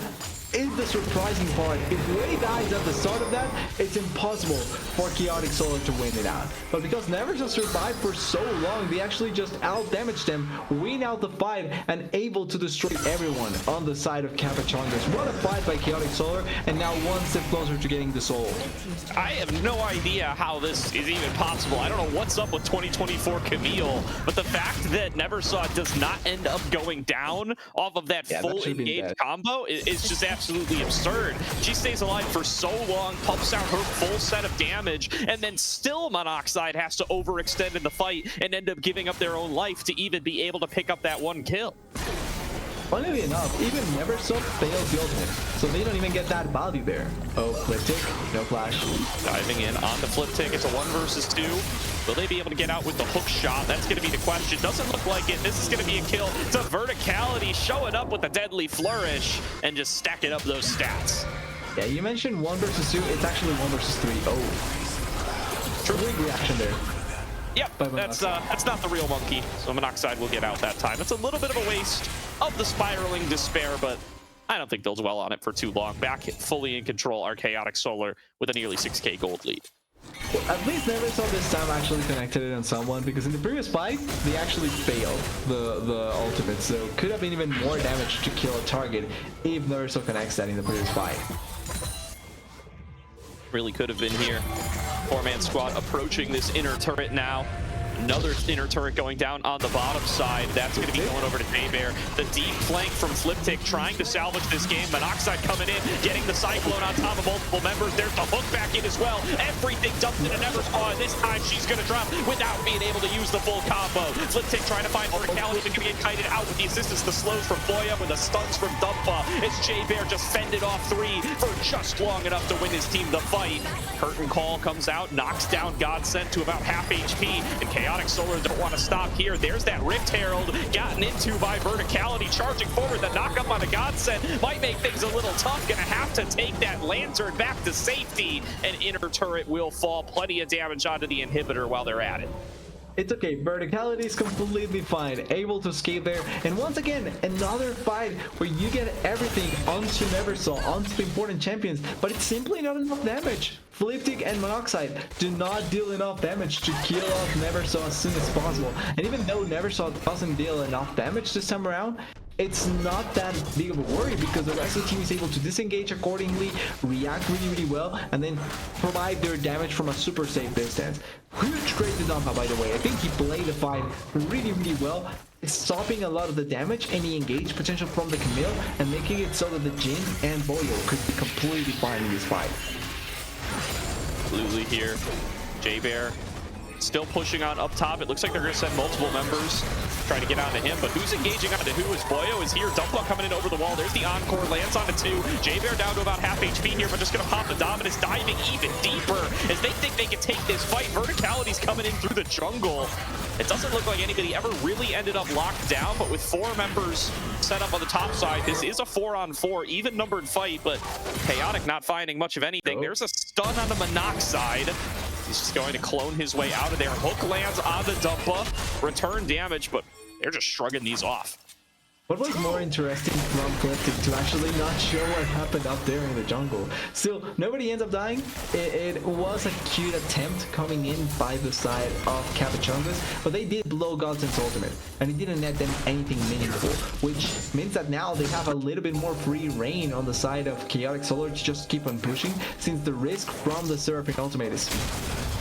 is the surprising part. If Wei dies at the start of that, it's impossible for Chaotic Solar to win it out. But because Neversaw survived for so long, they actually just out-damaged them, win out the fight, and able to destroy everyone on the side of KappaChungus. What a fight by Chaotic Solar, and now 1 step closer to getting the soul. I have no idea how this is even possible. I don't know what's up with 2024 Camille, but the fact that Neversaw does not end up going down off of that full engaged combo is just absolutely absurd. She stays alive for so long, pumps out her full set of damage, and then still Monoxide has to overextend in the fight and end up giving up their own life to even be able to pick up that 1 kill. funnily enough, even Neversoft fails the ultimate, so they don't even get that value there. Oh, flip tick, no flash. Diving in on the flip tick. It's a 1 versus 2. Will they be able to get out with the hook shot? That's going to be the question. Doesn't look like it. This is going to be a kill. It's a verticality showing up with a deadly flourish and just stacking up those stats. Yeah, you mentioned 1 versus 2. It's actually 1 versus 3. Oh, true reaction there. Yep, that's not the real monkey. So Monoxide will get out that time. It's a little bit of a waste of the spiraling despair, but I don't think they'll dwell on it for too long. Back fully in control are Chaotic Solar with a nearly 6k gold lead. Well, at least Neversoft this time actually connected it on someone, because in the previous fight they actually failed the ultimate, so could have been even more damage to kill a target if Neversoft connects that in the previous fight. Really could have been here. 4-man squad approaching this inner turret now. Another inner turret going down on the bottom side. That's going to be going over to Jaybear. The deep flank from Fliptick trying to salvage this game. Monoxide coming in, getting the Cyclone on top of multiple members. There's the hook back in as well. Everything dumped into Neverspawn. This time she's going to drop without being able to use the full combo. Fliptick trying to find verticality, but going to get kited out with the assistance. The slows from Boya with the stuns from Dumpa. It's Jaybear just fended off 3 for just long enough to win his team the fight. Curtain Call comes out, knocks down Godsent to about half HP, and Chaotic Solar don't want to stop here. There's that Rift Herald gotten into by verticality, charging forward. The knock-up on the Godsent might make things a little tough. Gonna have to take that Lantern back to safety, and inner turret will fall. Plenty of damage onto the inhibitor while they're at it. It's okay, verticality is completely fine, able to escape there, and once again, another fight where you get everything onto Neversoft, onto the important champions, but it's simply not enough damage. Fliptick and Monoxide do not deal enough damage to kill off Neversoft as soon as possible, and even though Neversoft doesn't deal enough damage this time around, it's not that big of a worry, because the rest of the team is able to disengage accordingly, react really well, and then provide their damage from a super safe distance. Huge grade to Dumpa, by the way. I think he played the fight really well, stopping a lot of the damage, any engage potential from the Camille, and making it so that the Jin and Boyo could be completely fine in this fight. Absolutely here. Jaybear still pushing on up top. It looks like they're going to send multiple members trying to get onto him, but who's engaging onto who? Is Boyo is here. Dumpa coming in over the wall. There's the encore, lands onto 2. Jaybear down to about half HP here, but just going to pop the Dominus, diving even deeper as they think they can take this fight. Verticality's coming in through the jungle. It doesn't look like anybody ever really ended up locked down, but with 4 members set up on the top side, this is a 4-on-4, even numbered fight, but Chaotic not finding much of anything. There's a stun on the Monoxide. He's just going to clone his way out of there. Hook lands on the Dumpa. Return damage, but they're just shrugging these off. What was more interesting from Fliptick to actually not show what happened up there in the jungle. Still, nobody ends up dying. It was a cute attempt coming in by the side of KappaChungus, but they did blow Godsent's ultimate, and it didn't net them anything meaningful, which means that now they have a little bit more free reign on the side of Chaotic Solar to just keep on pushing, since the risk from the Seraphine ultimate is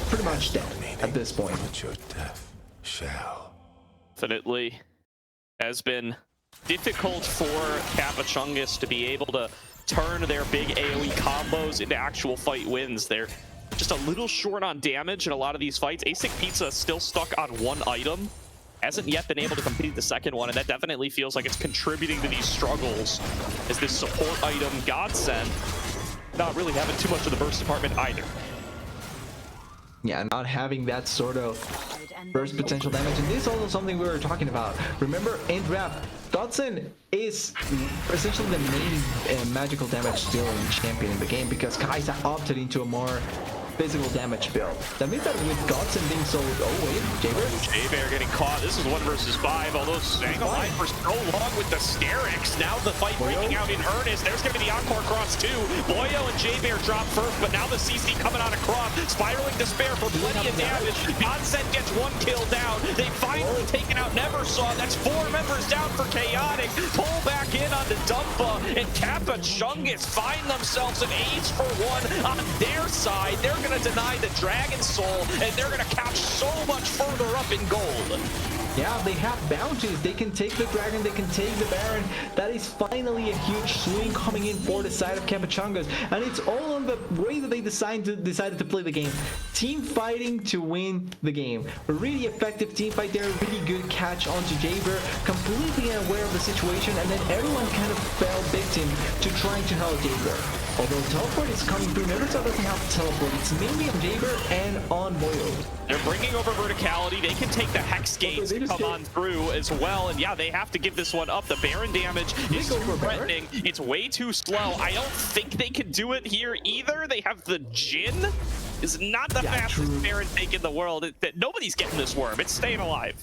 pretty much dead at this point. Your death shall. Definitely has been difficult for KappaChungus to be able to turn their big AoE combos into actual fight wins. They're just a little short on damage in a lot of these fights. Async Pizza is still stuck on 1 item. Hasn't yet been able to complete the second one, and that definitely feels like it's contributing to these struggles, as this support item, Godsent, not really having too much of the burst department either. Yeah, not having that sort of burst potential damage, and this is also something we were talking about. Remember, in draft, Godsent is essentially the main magical damage dealing champion in the game, because Kai'Sa opted into a more physical damage build. That means that with Godsent being so... Oh wait, Jaybear getting caught. This is 1 versus 5, although staying alive for so long with the Sterix. Now the fight breaking out in earnest. There's going to be the encore cross too. Boyo and Jaybear drop first, but now the CC coming on across. Spiraling Despair for plenty of damage. Godsent gets 1 kill down. They finally taken out Neversaw. That's 4 members down for Chaotic. Pull back in on the Dumpa, and KappaChungus find themselves an ace for 1 on their side. They're going to deny the Dragon Soul, and they're going to catch so much further up in gold. Yeah, they have bounties. They can take the dragon, they can take the baron. That is finally a huge swing coming in for the side of KappaChungus, and it's all on the way that they decided to play the game. Team fighting to win the game. A really effective team fight there, really good catch onto Jaber, completely unaware of the situation, and then everyone kind of fell victim to trying to help Jaber. Although teleport is coming through, Neverstar doesn't have to teleport. It's mainly on Jaber and on Boyo. They're bringing over verticality. They can take the Hex Gates and come on through as well. And yeah, they have to give this one up. The Baron damage is too threatening. It's way too slow. I don't think they can do it here either. They have the Jin. Is not the fastest Baron take in the world. Nobody's getting this worm. It's staying alive.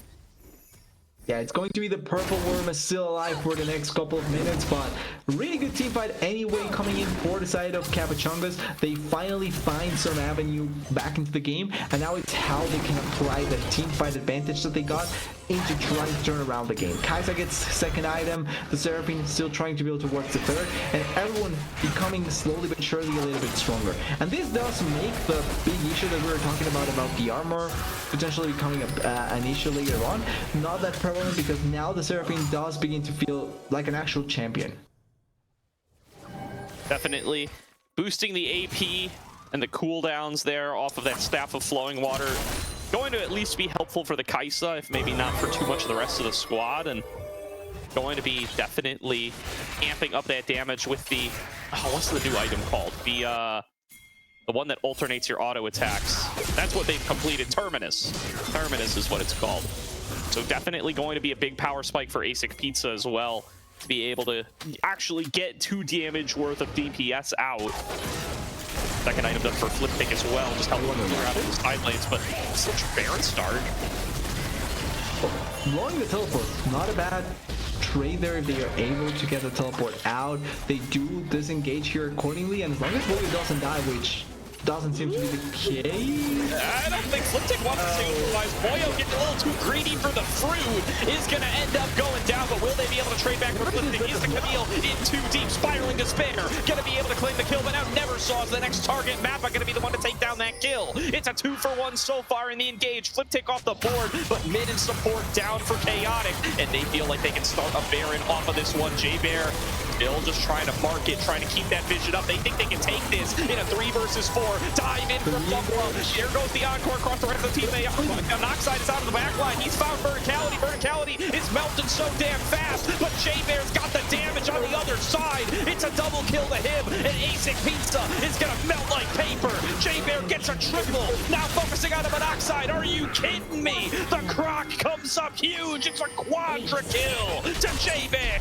Yeah, it's going to be the purple worm is still alive for the next couple of minutes, but really good team fight anyway coming in for the side of KappaChungus. They finally find some avenue back into the game, and now it's how they can apply the team fight advantage that they got into trying to turn around the game. Kai'Sa gets second item, the Seraphine still trying to be able to work the third, and everyone becoming slowly but surely a little bit stronger. And this does make the big issue that we were talking about the armor potentially becoming an issue later on not that prevalent, because now the Seraphine does begin to feel like an actual champion. Definitely boosting the AP and the cooldowns there off of that Staff of Flowing Water. Going to at least be helpful for the Kai'Sa, if maybe not for too much of the rest of the squad, and going to be definitely amping up that damage with the what's the new item called? The one that alternates your auto attacks. That's what they've completed. Terminus. Terminus is what it's called. So definitely going to be a big power spike for Asic Pizza as well, to be able to actually get 2 damage worth of DPS out. Second item done for Flip Pick as well, just helping them clear out of the side lanes, but such a Baron start. Blowing the teleport, not a bad trade there if they are able to get the teleport out. They do disengage here accordingly, and as long as Boyo doesn't die, which doesn't seem to be the case. I don't think Fliptic wants to sacrifice. Boyo getting a little too greedy for the fruit, is going to end up going down, but will they be able to trade back for Fliptic? He's the Camille in too deep, spiraling despair. Going to be able to claim the kill, but now Neversaw is the next target. Mappa going to be the one to take down that kill. It's a 2-for-1 so far in the engage. Fliptic off the board, but mid and support down for Chaotic, and they feel like they can start a Baron off of this one. J-Bear still just trying to mark it, trying to keep that vision up. They think they can take this in a 3 versus 4. Dive in from Buffalo. Here goes the encore across the rest of the team. Noxide is out of the back line. He's found verticality. Verticality is melting so damn fast, but J-Bear's got the damage on the other side. It's a double kill to him, and Asic Pizza is gonna melt like paper. J-Bear gets a triple. Now focusing on the Monoxide. Are you kidding me? The Croc comes up huge. It's a quadra kill to J-Bear.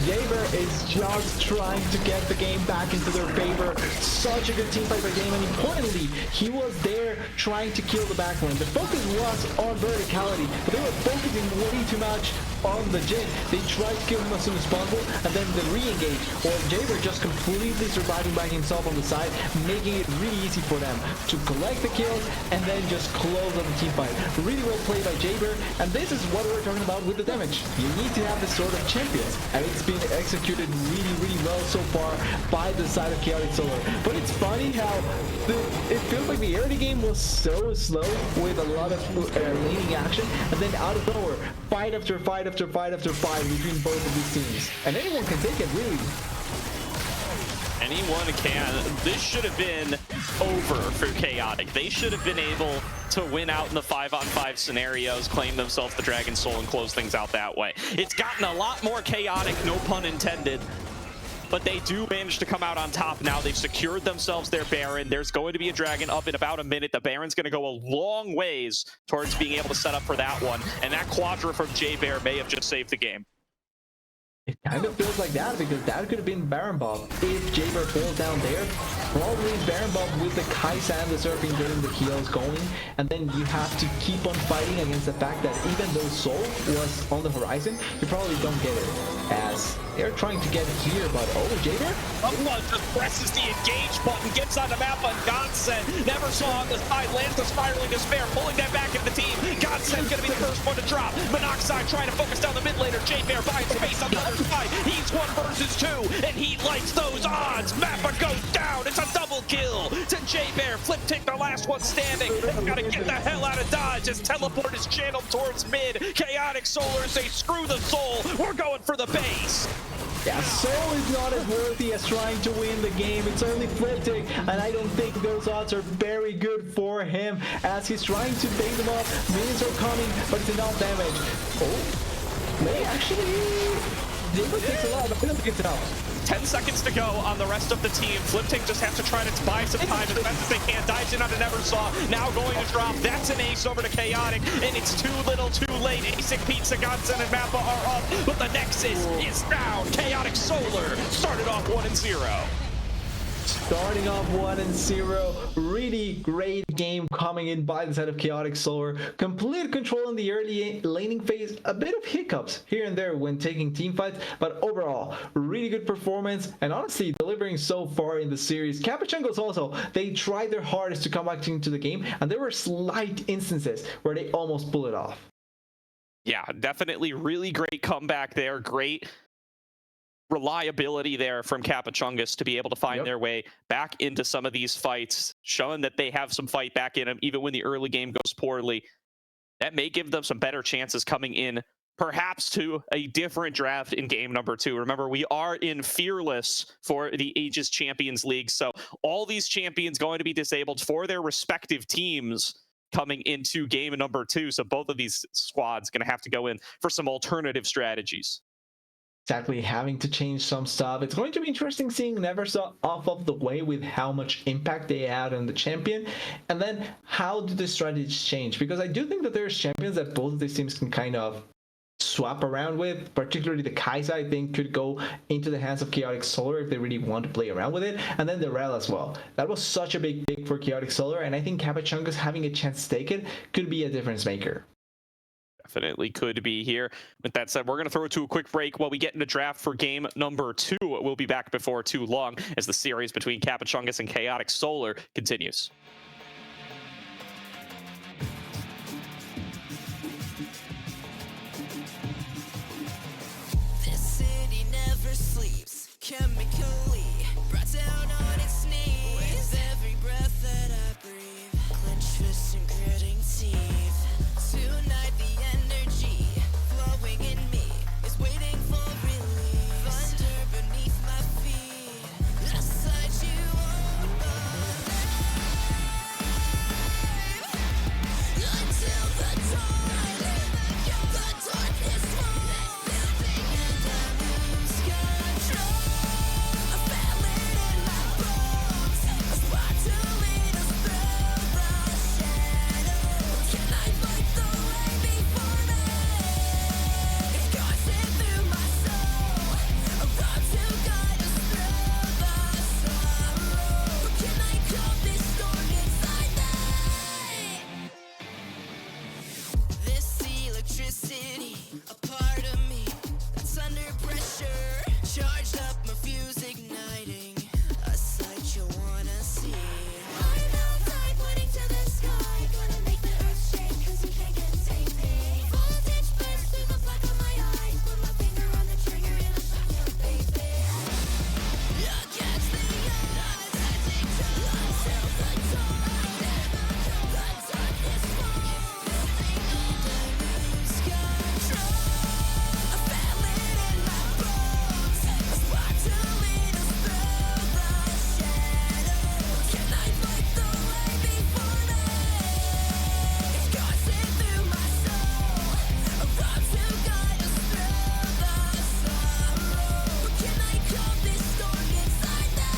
Jaber is just trying to get the game back into their favor. Such a good team fight by game, and importantly, he was there trying to kill the backline. The focus was on verticality, but they were focusing way too much on the Jin. They tried to kill him as soon as possible, and then the re-engage, or Jaber just completely surviving by himself on the side, making it really easy for them to collect the kills and then just close on the team fight. Really well played by Jaber, and this is what we're talking about with the damage. You need to have this sort of champions, and it's been executed really well so far by the side of Chaotic Solar. But it's funny how it feels like the early game was so slow with a lot of laning action, and then out of nowhere, fight after fight after fight after fight between both of these teams. And anyone can take it, really. Anyone can. This should have been over for Chaotic. They should have been able to win out in the 5-on-5 scenarios, claim themselves the Dragon Soul, and close things out that way. It's gotten a lot more chaotic, no pun intended, but they do manage to come out on top now. They've secured themselves their Baron. There's going to be a Dragon up in about a minute. The Baron's going to go a long ways towards being able to set up for that one, and that Quadra from J-Bear may have just saved the game. It kind of feels like that, because that could have been Baron Bob if Jaber falls down there. Probably Baron Bob with the Kai'Sa and the Seraphine getting the heals going, and then you have to keep on fighting against the fact that even though Soul was on the horizon, you probably don't get it, as they're trying to get here, but Jaber? Someone just presses the engage button, gets on the map on Godsend. Neversaw on the side, lands the Spiraling Despair, pulling that back into the team. Godsend's gonna be the first one to drop. Monoxide trying to focus down the mid laner. J-Bear buying space on the other side. He's 1 versus 2, and he likes those odds. Mappa goes down. It's a a double kill to J-Bear. Flip Tick, the last one standing. They've got to get the hell out of Dodge as teleport is channeled towards mid. Chaotic Solar say, screw the soul. We're going for the base. Yeah, Soul is not as worthy as trying to win the game. It's only Fliptic, and I don't think those odds are very good for him as he's trying to bait them up. Minions are coming, but it's enough damage. Oh, may actually... Diego takes a lot, but I don't think it's enough. 10 seconds to go on the rest of the team. Fliptic just has to try to buy some time as best as they can. Dives in on a Neversaw. Now going to drop. That's an ace over to Chaotic, and it's too little too late. Asic, Pizza, Godsend, and Mappa are up, but the Nexus is down. Chaotic Solar started off 1-0. Starting off 1-0, really great game coming in by the side of Chaotic Solar. Complete control in the early laning phase, a bit of hiccups here and there when taking team fights, but overall, really good performance and honestly delivering so far in the series. KappaChungus also, they tried their hardest to come back into the game, and there were slight instances where they almost pulled it off. Yeah, definitely really great comeback there. Great reliability there from KappaChungus to be able to find their way back into some of these fights, showing that they have some fight back in them even when the early game goes poorly. That may give them some better chances coming in perhaps to a different draft in game number 2. Remember, we are in Fearless for the Aegis Champions League, so all these champions going to be disabled for their respective teams coming into game number 2, so both of these squads going to have to go in for some alternative strategies. Exactly, having to change some stuff. It's going to be interesting seeing Neversaw off of the way with how much impact they had on the champion, and then how do the strategies change? Because I do think that there's champions that both of these teams can kind of swap around with, particularly the Kai'Sa, I think, could go into the hands of Chaotic Solar if they really want to play around with it, and then the Rel as well. That was such a big pick for Chaotic Solar, and I think KappaChungus having a chance to take it could be a difference maker. Definitely could be here. With that said, we're going to throw it to a quick break while we get into draft for game number 2. We'll be back before too long as the series between KappaChungus and Chaotic Solar continues. This city never sleeps, chemically brought down on its knees. With every breath that I breathe, clenched fists and gritting teeth. Tonight the energy flowing in me is waiting for release. Thunder beneath my feet, a sight you won't believe. Until the dawn, the darkness falls, and I lose control. I feel it in my bones, a spark to lead us through the shadows. Can I fight the way before me? It's coursing through my soul, a road to guide us through the sorrow. But can I calm this storm inside me? This electricity, a part of me that's under pressure, charged up, my fuse igniting, a sight you wanna see. I'm outside, pointing to the sky, gonna make the earth shake, 'cause you can't contain me. Voltage bursts through the black of my eyes, put my finger on the trigger and I'll shock you, baby. Against the odds, until the dawn, the darkness falls, and I lose control. I feel it in my bones, a spark to lead us through the shadows. Can I fight the way before me? It's coursing through my soul, a road to guide us through the sorrow. But can I calm this storm inside me?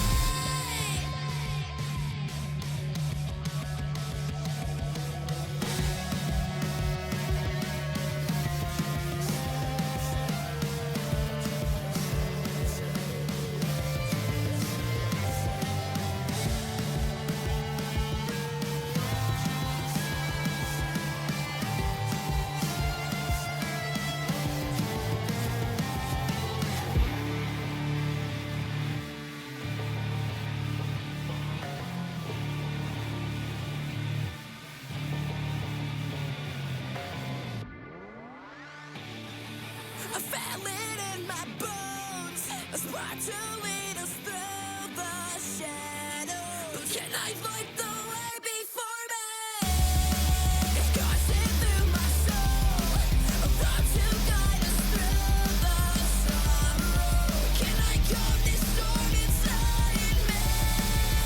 I feel it in my bones, a spark to lead us through the shadows. I fight the way before me? It's coursing through my soul, a road to guide us through the sorrow. Can I calm this storm inside me?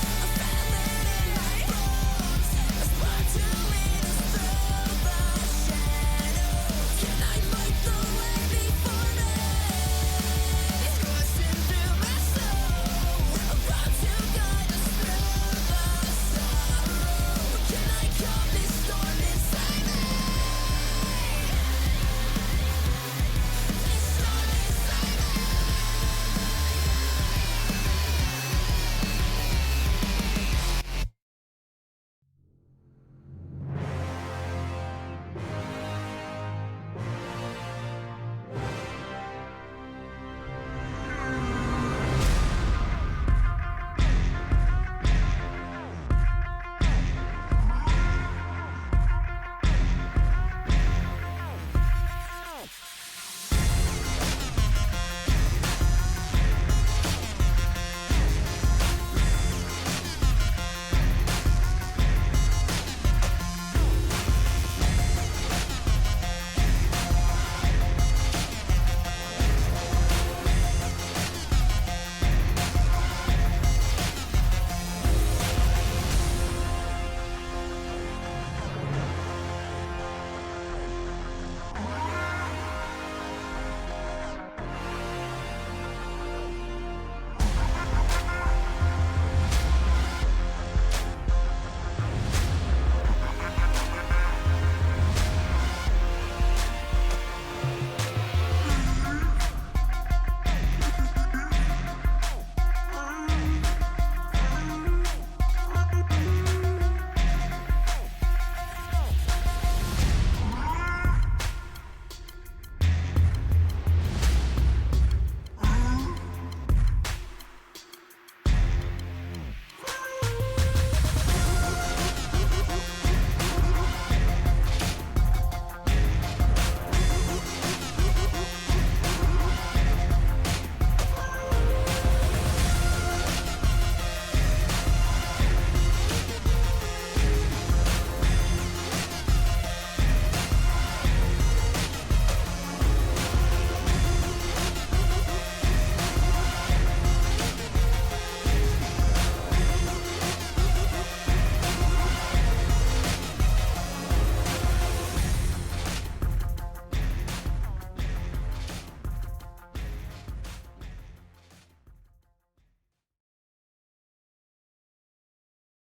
I feel it in my bones, a spark to lead us through the shadows. Can I fight the way before me? It's coursing through my soul, a road to guide us through the sorrow. Can I calm this storm inside me? This storm inside me.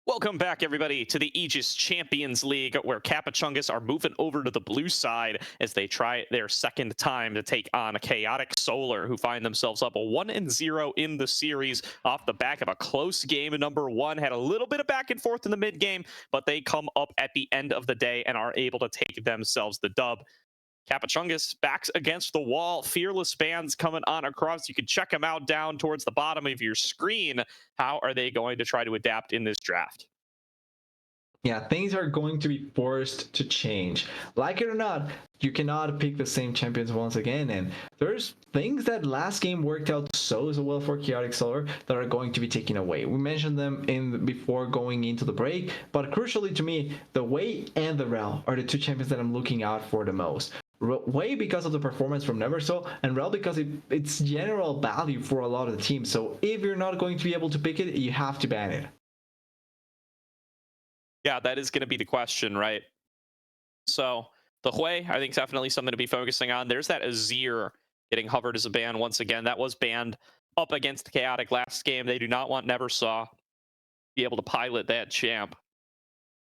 Welcome back, everybody, to the Aegis Champions League, where KappaChungus are moving over to the blue side as they try their second time to take on Chaotic Solar, who find themselves up 1-0 in the series off the back of a close game. Number one had a little bit of back and forth in the mid game, but they come up at the end of the day and are able to take themselves the dub. KappaChungus backs against the wall. Fearless bands coming on across. You can check them out down towards the bottom of your screen. How are they going to try to adapt in this draft? Yeah, things are going to be forced to change. Like it or not, you cannot pick the same champions once again. And there's things that last game worked out so well for Chaotic Solar that are going to be taken away. We mentioned them before going into the break, but crucially to me, the Wei and the Rel are the two champions that I'm looking out for the most. Wei because of the performance from Neversoul, and Rel because it's general value for a lot of the teams. So if you're not going to be able to pick it, you have to ban it. Yeah, that is going to be the question, right? So the Hui, I think, definitely something to be focusing on. There's that Azir getting hovered as a ban once again. That was banned up against Chaotic last game. They do not want Neversaw be able to pilot that champ.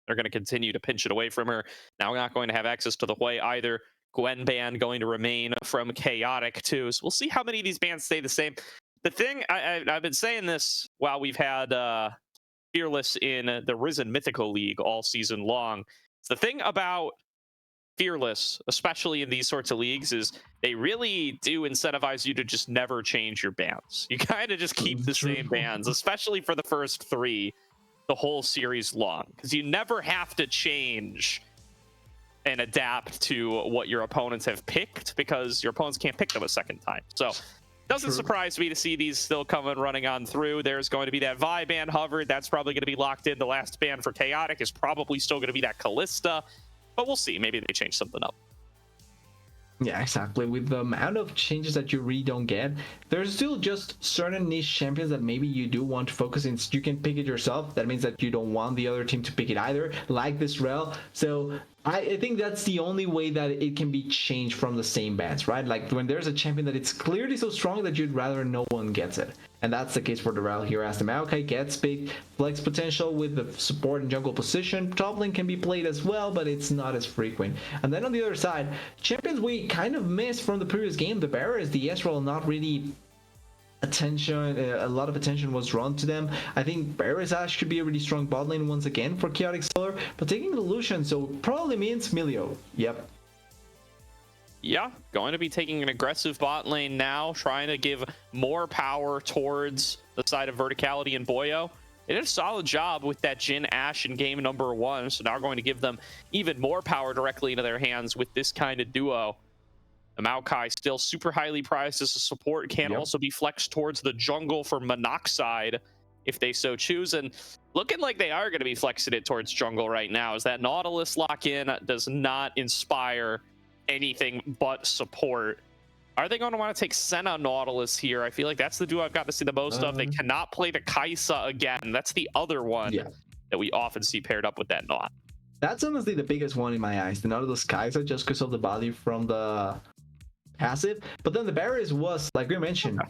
They're going to continue to pinch it away from her. Now we're not going to have access to the Hui either. Gwen ban going to remain from Chaotic too. So we'll see how many of these bans stay the same. The thing, I've been saying this while we've had Fearless in the Risen Mythical League all season long. It's the thing about Fearless, especially in these sorts of leagues, is they really do incentivize you to just never change your bans. You kind of just keep the same bans, especially for the first three, the whole series long, because you never have to change and adapt to what your opponents have picked, because your opponents can't pick them a second time. So Doesn't True. surprise me to see these still coming running on through. There's going to be that Vi band hovered. That's probably going to be locked in. The last band for Chaotic is probably still going to be that Callista. But we'll see. Maybe they change something up. Yeah, exactly. With the amount of changes that you really don't get, there's still just certain niche champions that maybe you do want to focus in. You can pick it yourself. That means that you don't want the other team to pick it either, like this rel. So I think that's the only way that it can be changed from the same bans, right? Like when there's a champion that it's clearly so strong that you'd rather no one gets it. And that's the case for the rel here, as the Maokai gets big flex potential with the support and jungle position. Top lane can be played as well, but it's not as frequent. And then on the other side, champions we kind of missed from the previous game, the Bearers, the Ezreal, not really attention, a lot of attention was drawn to them. I think Bearers Ash could be a really strong bot lane once again for Chaotic Solar, but taking the Lucian, so probably means Milio. Yep. Yeah, going to be taking an aggressive bot lane now, trying to give more power towards the side of verticality and Boyo. They did a solid job with that Jhin Ashe in game number 1, so now going to give them even more power directly into their hands with this kind of duo. The Maokai still super highly prized as a support, can also be flexed towards the jungle for Monoxide if they so choose, and looking like they are going to be flexing it towards jungle right now, as that Nautilus lock-in does not inspire anything but support. Are they going to want to take Senna Nautilus here? I feel like that's the duo I've got to see the most of. They cannot play the Kai'Sa again. That's the other one that we often see paired up with that Naut. That's honestly the biggest one in my eyes, the Nautilus Kai'Sa, just because of the value from the passive. But then the Barriers was, like we mentioned,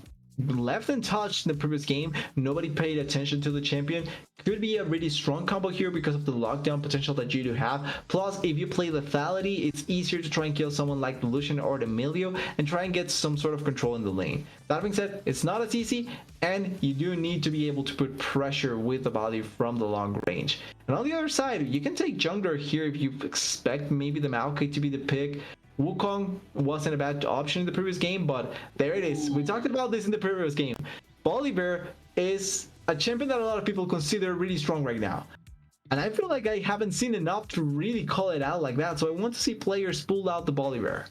left untouched in the previous game. Nobody paid attention to the champion. Could be a really strong combo here because of the lockdown potential that you do have. Plus, if you play lethality, it's easier to try and kill someone like the Lucian or the Milio and try and get some sort of control in the lane. That being said, it's not as easy, and you do need to be able to put pressure with the body from the long range. And on the other side, you can take jungler here if you expect maybe the Maokai to be the pick. Wukong wasn't a bad option in the previous game, but there it is. We talked about this in the previous game. Volibear is a champion that a lot of people consider really strong right now. And I feel like I haven't seen enough to really call it out like that, so I want to see players pull out the Volibear.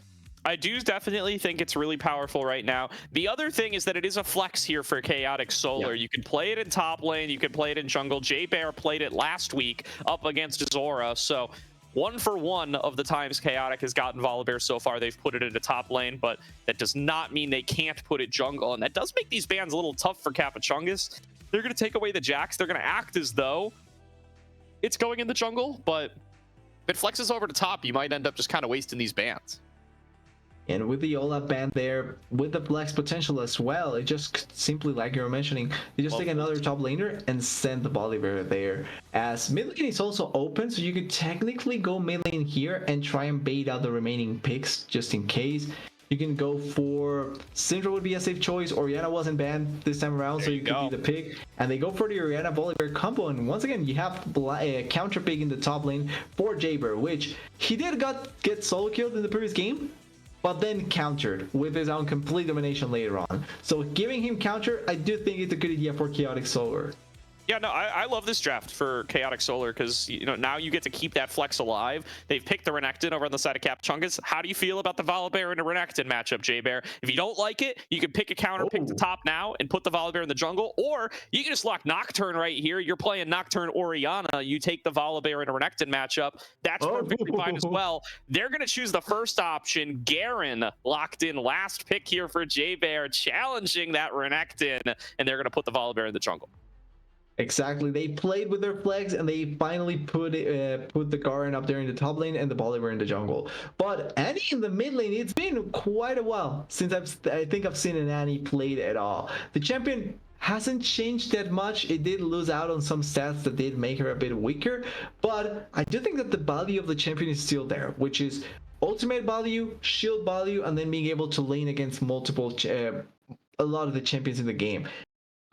I do definitely think it's really powerful right now. The other thing is that it is a flex here for Chaotic Solar. You can play it in top lane, you can play it in jungle. J-Bear played it last week up against Zora, so 1 for 1 of the times Chaotic has gotten Volibear so far, they've put it into top lane, but that does not mean they can't put it jungle, and that does make these bans a little tough for KappaChungus. They're going to take away the Jax. They're going to act as though it's going in the jungle, but if it flexes over to top, you might end up just kind of wasting these bans. And with the Olaf ban there, with the flex potential as well, it just simply, like you were mentioning, you just take another top laner and send the Volibear there. As mid lane is also open, so you could technically go mid lane here and try and bait out the remaining picks just in case. You can go for Syndra would be a safe choice. Orianna wasn't banned this time around, so you could be the pick. And they go for the Orianna Volibear combo. And once again, you have a counter pick in the top lane for J-Bear, which he did get solo killed in the previous game, but then countered with his own complete domination later on. So giving him counter, I do think it's a good idea for Chaotic Solar. Yeah, no, I love this draft for Chaotic Solar because, you know, now you get to keep that flex alive. They've picked the Renekton over on the side of KappaChungus. How do you feel about the Volibear and a Renekton matchup, J-Bear? If you don't like it, you can pick a counter pick to top now and put the Volibear in the jungle, or you can just lock Nocturne right here. You're playing Nocturne Orianna. You take the Volibear and a Renekton matchup. That's perfectly fine as well. They're going to choose the first option. Garen locked in last pick here for J-Bear, challenging that Renekton, and they're going to put the Volibear in the jungle. Exactly. They played with their flags and they finally put the Garen up there in the top lane and the Volibear in the jungle. But Annie in the mid lane, it's been quite a while since I think I've seen an Annie played at all. The champion hasn't changed that much. It did lose out on some stats that did make her a bit weaker, but I do think that the value of the champion is still there, which is ultimate value, shield value, and then being able to lane against multiple a lot of the champions in the game.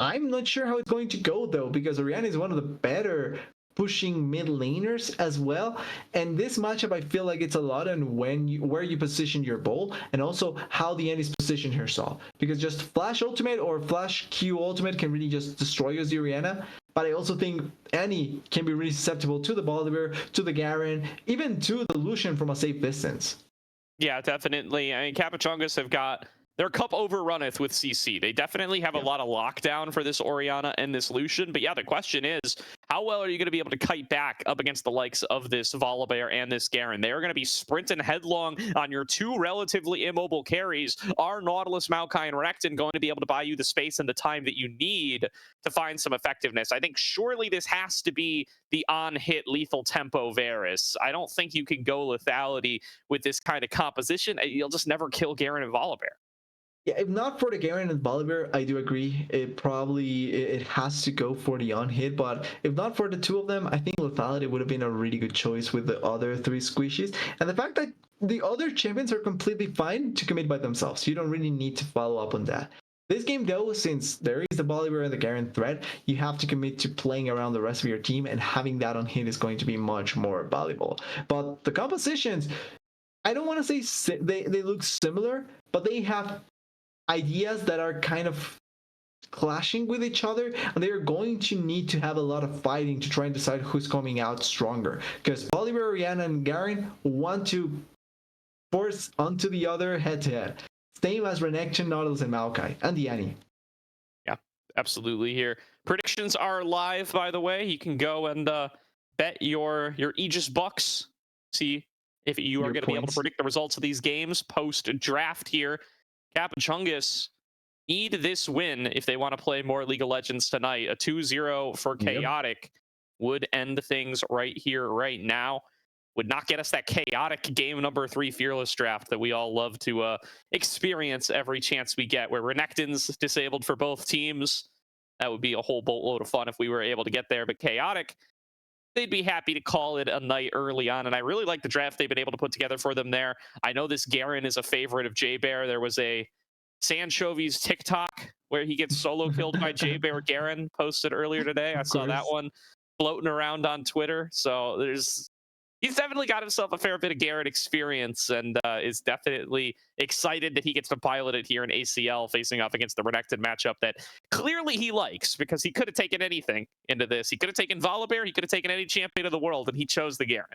I'm not sure how it's going to go though, because Orianna is one of the better pushing mid laners as well. And this matchup, I feel like it's a lot on where you position your bowl, and also how the Annie's position herself. Because just flash ultimate or flash Q ultimate can really just destroy you as the Orianna. But I also think Annie can be really susceptible to the Volibear, to the Garen, even to the Lucian from a safe distance. Yeah, definitely. I mean, KappaChungus have got their cup overrunneth with CC. They definitely have a lot of lockdown for this Orianna and this Lucian. But yeah, the question is, how well are you going to be able to kite back up against the likes of this Volibear and this Garen? They're going to be sprinting headlong on your two relatively immobile carries. Are Nautilus, Maokai, and Renekton going to be able to buy you the space and the time that you need to find some effectiveness? I think surely this has to be the on-hit lethal tempo Varus. I don't think you can go lethality with this kind of composition. You'll just never kill Garen and Volibear. Yeah, if not for the Garen and Bolivar, I do agree. It has to go for the on-hit, but if not for the two of them, I think lethality would have been a really good choice with the other three squishies. And the fact that the other champions are completely fine to commit by themselves. You don't really need to follow up on that. This game, though, since there is the Bolivar and the Garen threat, you have to commit to playing around the rest of your team, and having that on hit is going to be much more valuable. But the compositions, I don't want to say they look similar, but they have ideas that are kind of clashing with each other, and they're going to need to have a lot of fighting to try and decide who's coming out stronger, because Bolivar, Orianna, and Garen want to force onto the other head-to-head, same as Renekton, Nautilus, and Maokai, and the Annie. Yeah, absolutely. Here, predictions are live, by the way. You can go and bet your Aegis bucks, see if you are going to be able to predict the results of these games post-draft here. KappaChungus need this win if they want to play more League of Legends tonight. A 2-0 for Chaotic would end things right here, right now. Would not get us that chaotic game number 3 Fearless draft that we all love to experience every chance we get, where Renekton's disabled for both teams. That would be a whole boatload of fun if we were able to get there. But Chaotic, they'd be happy to call it a night early on, and I really like the draft they've been able to put together for them there. I know this Garen is a favorite of J-Bear. There was a Sanchovi's TikTok where he gets solo killed by J-Bear Garen posted earlier today. I saw that one floating around on Twitter. So he's definitely got himself a fair bit of Garen experience, and is definitely excited that he gets to pilot it here in ACL, facing off against the Renekton matchup that clearly he likes, because he could have taken anything into this. He could have taken Volibear, he could have taken any champion of the world, and he chose the Garen.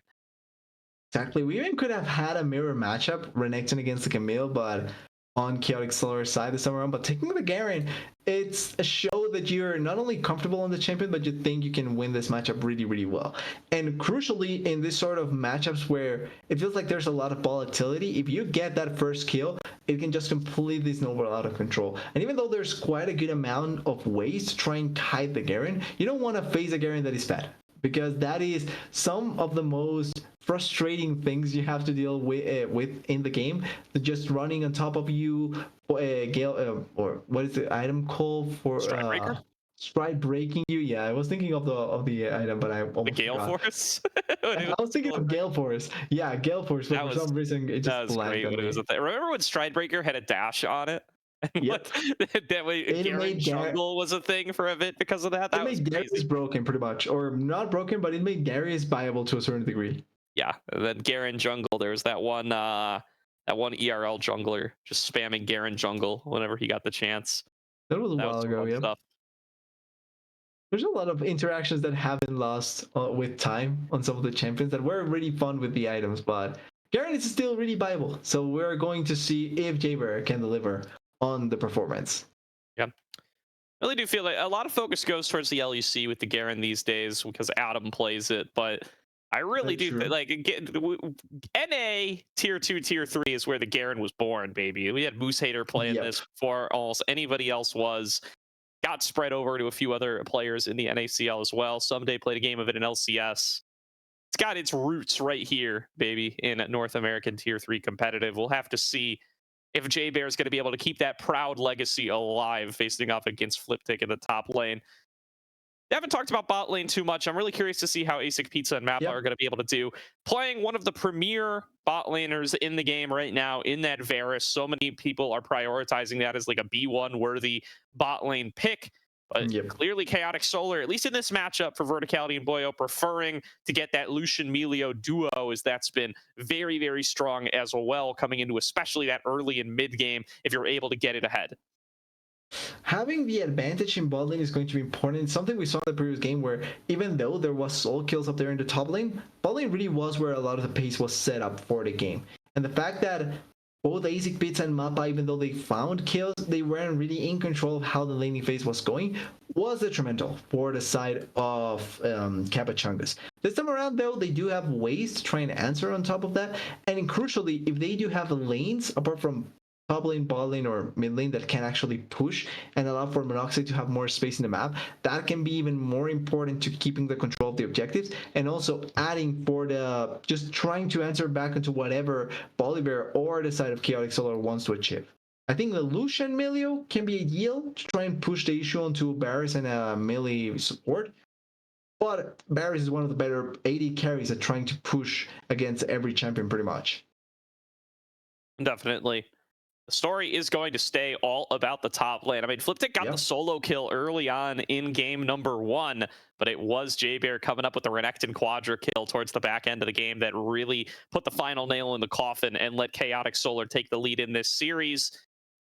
Exactly. We even could have had a mirror matchup, Renekton against the Camille, but on Chaotic Solar's side this time around. But taking the Garen, it's a show that you're not only comfortable on the champion, but you think you can win this matchup really, really well. And crucially, in this sort of matchups where it feels like there's a lot of volatility, if you get that first kill, it can just completely snowball out of control. And even though there's quite a good amount of ways to try and kite the Garen, you don't want to face a Garen that is fed, because that is some of the most frustrating things you have to deal with in the game. Just running on top of you, or what is the item called for stride breaking you? Yeah, I was thinking of the item, but I almost the Gale forgot. Force. I was thinking of Gale Force. Yeah, Gale Force. But for some reason, it just blanked. Remember when Stridebreaker had a dash on it? Yep. That way, Garen Jungle was a thing for a bit because of that. That made Darius broken, pretty much, or not broken, but it made Darius viable to a certain degree. Yeah, and then Garen Jungle. There was that one ERL jungler just spamming Garen Jungle whenever he got the chance. That was a while ago. Yeah. Stuff. There's a lot of interactions that have been lost with time on some of the champions that were really fun with the items, but Garen is still really viable. So we're going to see if J-Bear can deliver on the performance. Yeah. I really do feel like a lot of focus goes towards the LEC with the Garen these days because Adam plays it, but I really do like NA tier 2, tier 3 is where the Garen was born, baby. We had Moose Hater playing this before almost anybody else was. Got spread over to a few other players in the NACL as well. Someday played a game of it in LCS. It's got its roots right here, baby, in North American tier 3 competitive. We'll have to see if J-Bear is going to be able to keep that proud legacy alive, facing off against Fliptick in the top lane. I haven't talked about bot lane too much. I'm really curious to see how ASIC Pizza and Mappa are going to be able to do. Playing one of the premier bot laners in the game right now in that Varus. So many people are prioritizing that as like a B1 worthy bot lane pick. But clearly Chaotic Solar, at least in this matchup for Verticality and Boyo, preferring to get that Lucian Melio duo, as that's been very, very strong as well, coming into especially that early and mid game if you're able to get it ahead. Having the advantage in bot lane is going to be important. It's something we saw in the previous game where even though there was soul kills up there in the top lane, bot lane really was where a lot of the pace was set up for the game. And the fact that both ASIC Pizza and Mappa, even though they found kills, they weren't really in control of how the laning phase was going, was detrimental for the side of KappaChungus. This time around, though, they do have ways to try and answer on top of that, and crucially, if they do have lanes, apart from top lane, bot lane, or mid lane that can actually push and allow for Monoxide to have more space in the map, that can be even more important to keeping the control of the objectives, and also adding for the just trying to answer back into whatever Bolivar or the side of Chaotic Solar wants to achieve. I think the Lucian Melio can be ideal to try and push the issue onto Barris and a melee support. But Barris is one of the better AD carries at trying to push against every champion pretty much. Definitely. The story is going to stay all about the top lane. I mean, Fliptic got the solo kill early on in game number 1, but it was Jaybear coming up with the Renekton Quadra kill towards the back end of the game that really put the final nail in the coffin and let Chaotic Solar take the lead in this series.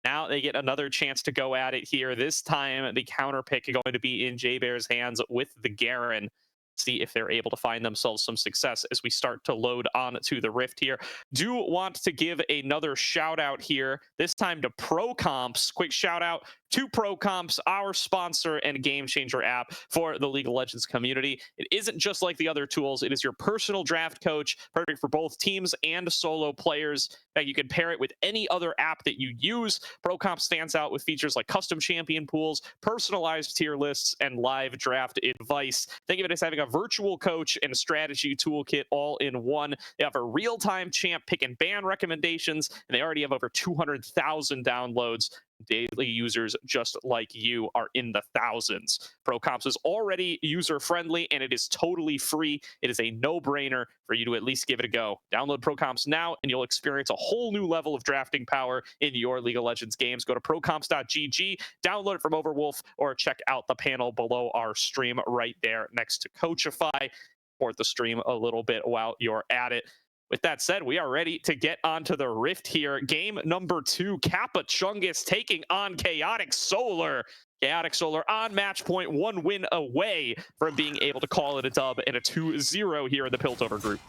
Now they get another chance to go at it here. This time, the counter pick is going to be in Jaybear's hands with the Garen. See if they're able to find themselves some success as we start to load on to the Rift here. Do want to give another shout out here, this time to Pro Comps. Quick shout out to Pro Comps, our sponsor and game changer app for the League of Legends community. It isn't just like the other tools. It is your personal draft coach, perfect for both teams and solo players. In fact, you can pair it with any other app that you use. Pro Comps stands out with features like custom champion pools, personalized tier lists, and live draft advice. Think of it as having a virtual coach and a strategy toolkit all in one. They offer real-time champ pick and ban recommendations, and they already have over 200,000 downloads. Daily users just like you are in the thousands. Pro Comps is already user-friendly, and it is totally free. It is a no-brainer for you to at least give it a go. Download Pro Comps now, and you'll experience a whole new level of drafting power in your League of Legends games. Go to procomps.gg, download it from Overwolf, or check out the panel below our stream right there next to Coachify. Support the stream a little bit while you're at it. With that said, we are ready to get onto the Rift here. Game number 2, KappaChungus taking on Chaotic Solar. Chaotic Solar on match point, 1 win away from being able to call it a dub and a 2-0 here in the Piltover group.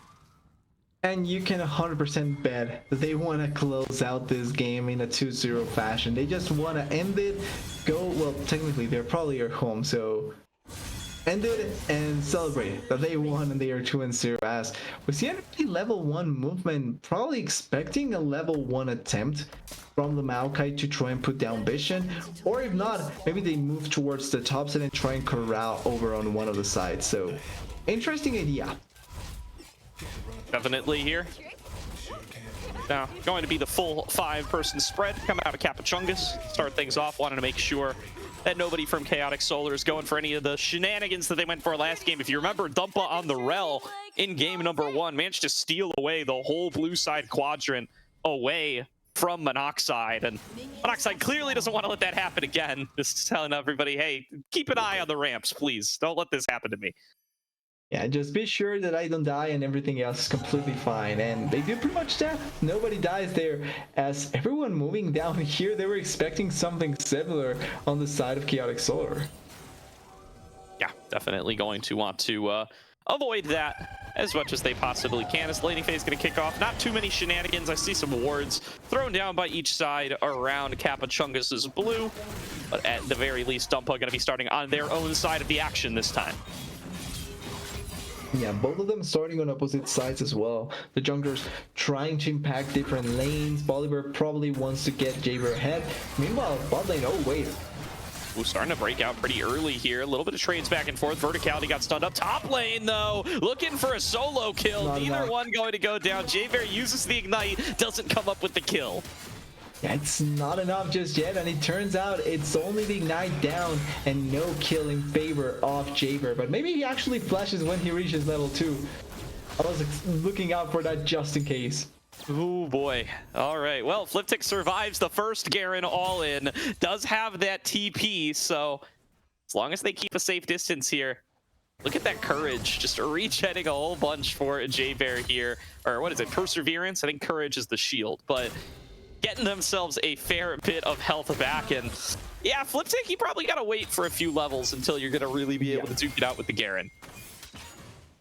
And you can 100% bet that they want to close out this game in a 2-0 fashion. They just want to end it, well, technically they're probably at home, so end it and celebrate that they won and they are 2-0. As we see a level 1 movement, probably expecting a level 1 attempt from the Maokai to try and put down Vision, or if not, maybe they move towards the top side and try and corral over on one of the sides. So interesting idea. Definitely here. Now, going to be the full 5-person spread coming out of KappaChungus. Start things off, wanting to make sure that nobody from Chaotic Solar is going for any of the shenanigans that they went for last game. If you remember, Dumpa on the Rel in game number 1 managed to steal away the whole blue side quadrant away from Monoxide, and Monoxide clearly doesn't want to let that happen again. Just telling everybody, hey, keep an eye on the ramps, please. Don't let this happen to me. Yeah, just be sure that I don't die and everything else is completely fine. And they do pretty much that. Nobody dies there. As everyone moving down here, they were expecting something similar on the side of Chaotic Solar. Yeah, definitely going to want to avoid that as much as they possibly can. As the laning phase is going to kick off, not too many shenanigans. I see some wards thrown down by each side around KappaChungus's blue. But at the very least, Dumpa going to be starting on their own side of the action this time. Yeah, both of them starting on opposite sides as well. The junglers trying to impact different lanes. Bolivar probably wants to get Jaybear ahead. Meanwhile, bot lane, oh wait. Ooh, starting to break out pretty early here. A little bit of trades back and forth. Verticality got stunned up. Top lane, though, looking for a solo kill. Neither one going to go down. Jaybear uses the Ignite, doesn't come up with the kill. Yeah, it's not enough just yet, and it turns out it's only the Ignite down and no kill in favor of Jaybear. But maybe he actually flashes when he reaches level 2. I was looking out for that just in case. Oh boy. All right. Well, Fliptic survives the first Garen all-in. Does have that TP, so as long as they keep a safe distance here. Look at that courage. Just resetting a whole bunch for Jaybear here. Or what is it? Perseverance? I think courage is the shield, but getting themselves a fair bit of health back. And yeah, Fliptic, you probably got to wait for a few levels until you're going to really be able to duke it out with the Garen.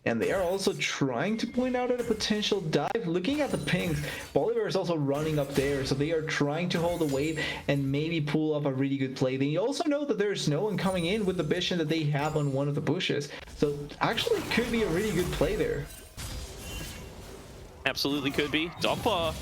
And they are also trying to point out a potential dive. Looking at the pings, Bolivar is also running up there, so they are trying to hold the wave and maybe pull up a really good play. They also know that there's no one coming in with the vision that they have on one of the bushes, so actually could be a really good play there. Absolutely could be. Dumpa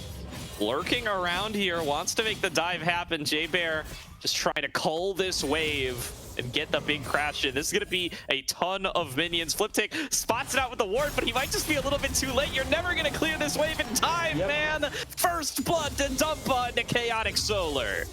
lurking around here, wants to make the dive happen. J-Bear just trying to cull this wave and get the big crash in. This is going to be a ton of minions. Fliptick spots it out with the ward, but he might just be a little bit too late. You're never going to clear this wave in time, man. First blood to Dumpa into Chaotic Solar.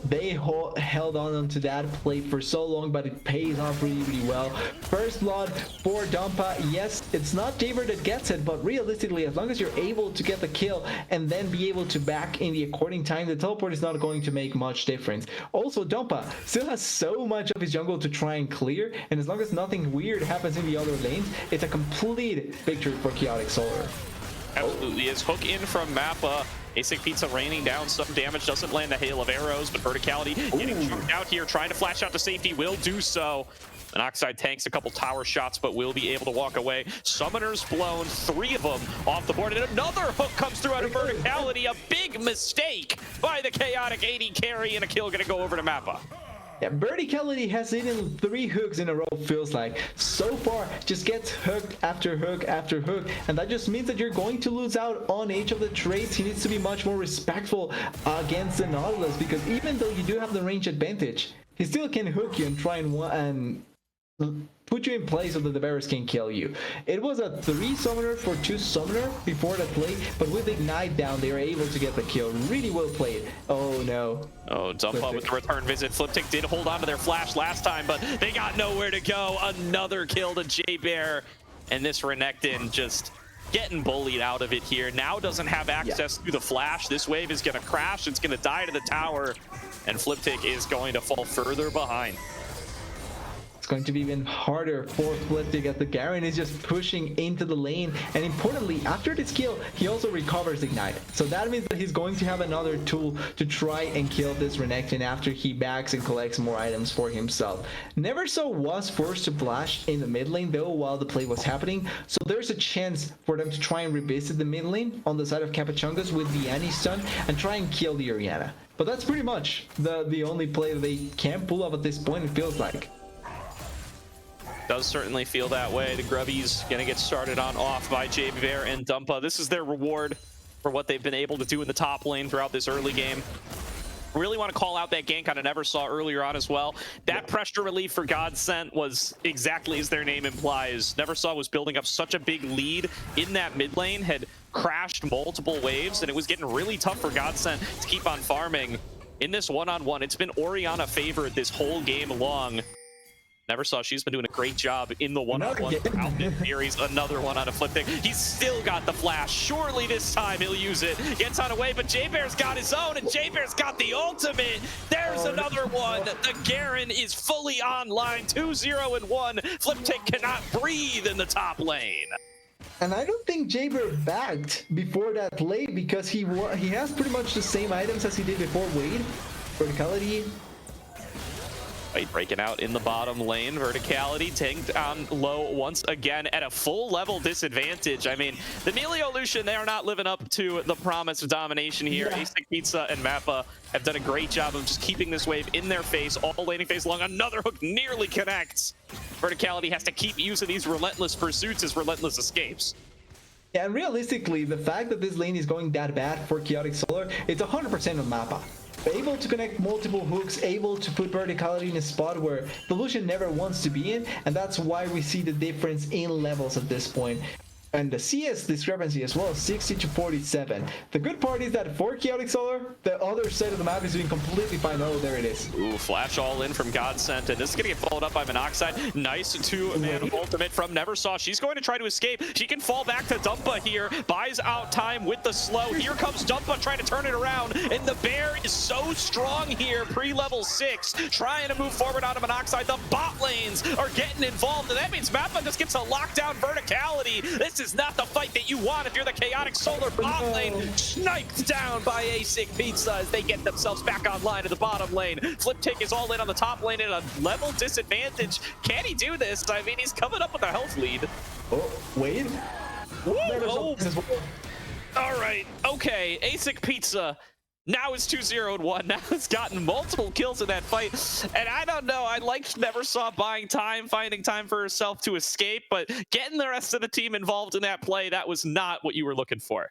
They held on to that play for so long, but it pays off really, really well. First blood for Dumpa. Yes, it's not J-Bear that gets it, but realistically, as long as you're able to get the kill and then be able to back in the according time, the teleport is not going to make much difference. Also, Dumpa still has so much of his jungle to try and clear, and as long as nothing weird happens in the other lanes, it's a complete victory for Chaotic Solar. Absolutely. His hook in from Mappa. Asik Pizza raining down some damage, doesn't land the hail of arrows, but Verticality getting juked out here, trying to flash out to safety, will do so. Monoxide tanks a couple tower shots, but will be able to walk away. Summoners blown, 3 of them off the board, and another hook comes through out of Verticality. A big mistake by the Chaotic 80 carry, and a kill gonna go over to Mappa. Yeah, Verticality has hit 3 hooks in a row, feels like. So far, just gets hook after hook after hook, and that just means that you're going to lose out on each of the trades. He needs to be much more respectful against the Nautilus, because even though you do have the range advantage, he still can hook you and try and put you in place so that the bearers can kill you. It was a 3 summoner for 2 summoner before that play, but with Ignite down, they were able to get the kill. Really well played. Oh no. Oh, Dumpa with the return visit. Fliptick did hold on to their flash last time, but they got nowhere to go. Another kill to J-Bear, and this Renekton just getting bullied out of it here. Now doesn't have access to the flash. This wave is going to crash. It's going to die to the tower, and Fliptick is going to fall further behind. It's going to be even harder for Fliptick as the Garen is just pushing into the lane, and importantly, after this kill, he also recovers Ignite. So that means that he's going to have another tool to try and kill this Renekton after he backs and collects more items for himself. Neversaw was forced to flash in the mid lane though while the play was happening, so there's a chance for them to try and revisit the mid lane on the side of KappaChungus with the Annie-stun and try and kill the Orianna. But that's pretty much the only play that they can pull off at this point, it feels like. Does certainly feel that way. The Grubbies gonna get started on off by J-Bear and Dumpa. This is their reward for what they've been able to do in the top lane throughout this early game. Really want to call out that gank on a Neversaw earlier on as well. That pressure relief for Godsent was exactly as their name implies. Neversaw was building up such a big lead in that mid lane, had crashed multiple waves, and it was getting really tough for Godsent to keep on farming. In this one-on-one, it's been Orianna favored this whole game long. Neversaw, she's been doing a great job in the one-on-one series. Another one out of Fliptick. He's still got the flash. Surely this time he'll use it. Gets on away, but J-Bear's got his own, and J-Bear's got the ultimate. There's another one. The Garen is fully online. 2-0 and 1. Fliptick cannot breathe in the top lane. And I don't think J-Bear backed before that play because he has pretty much the same items as he did before Wade. Verticality. Breaking out in the bottom lane. Verticality tanked on low once again at a full level disadvantage. I mean, the Melio Lucian, they are not living up to the promise of domination here. Asik Pizza and Mappa have done a great job of just keeping this wave in their face all laning phase long. Another hook nearly connects. Verticality has to keep using these relentless pursuits as relentless escapes. Yeah, and realistically, the fact that this lane is going that bad for Chaotic Solar, it's 100% on Mappa. Able to connect multiple hooks, able to put Verticality in a spot where the Lucian never wants to be in, and that's why we see the difference in levels at this point. And the CS discrepancy as well, 60 to 47. The good part is that for Chaotic Solar, the other side of the map is doing completely fine. Oh, there it is. Ooh, flash all in from Godsent, and this is going to get followed up by Monoxide. Nice two-man ultimate from Neversaw. She's going to try to escape. She can fall back to Dumpa here, buys out time with the slow. Here comes Dumpa trying to turn it around, and the bear is so strong here, pre-level 6, trying to move forward out of Monoxide. The bot lanes are getting involved, and that means Mappa just gets a lockdown Verticality. This is not the fight that you want if you're the Chaotic Solar bot lane. Sniped down by Asik Pizza as they get themselves back online in the bottom lane. Fliptick is all in on the top lane at a level disadvantage. Can he do this? I mean, he's coming up with a health lead. Oh, wait. Never saw Oh. this as well. All right. Okay. ASIC Pizza. Now it's 2-0-1. Now it's gotten multiple kills in that fight. And I don't know. I never saw buying time, finding time for herself to escape, but getting the rest of the team involved in that play, that was not what you were looking for.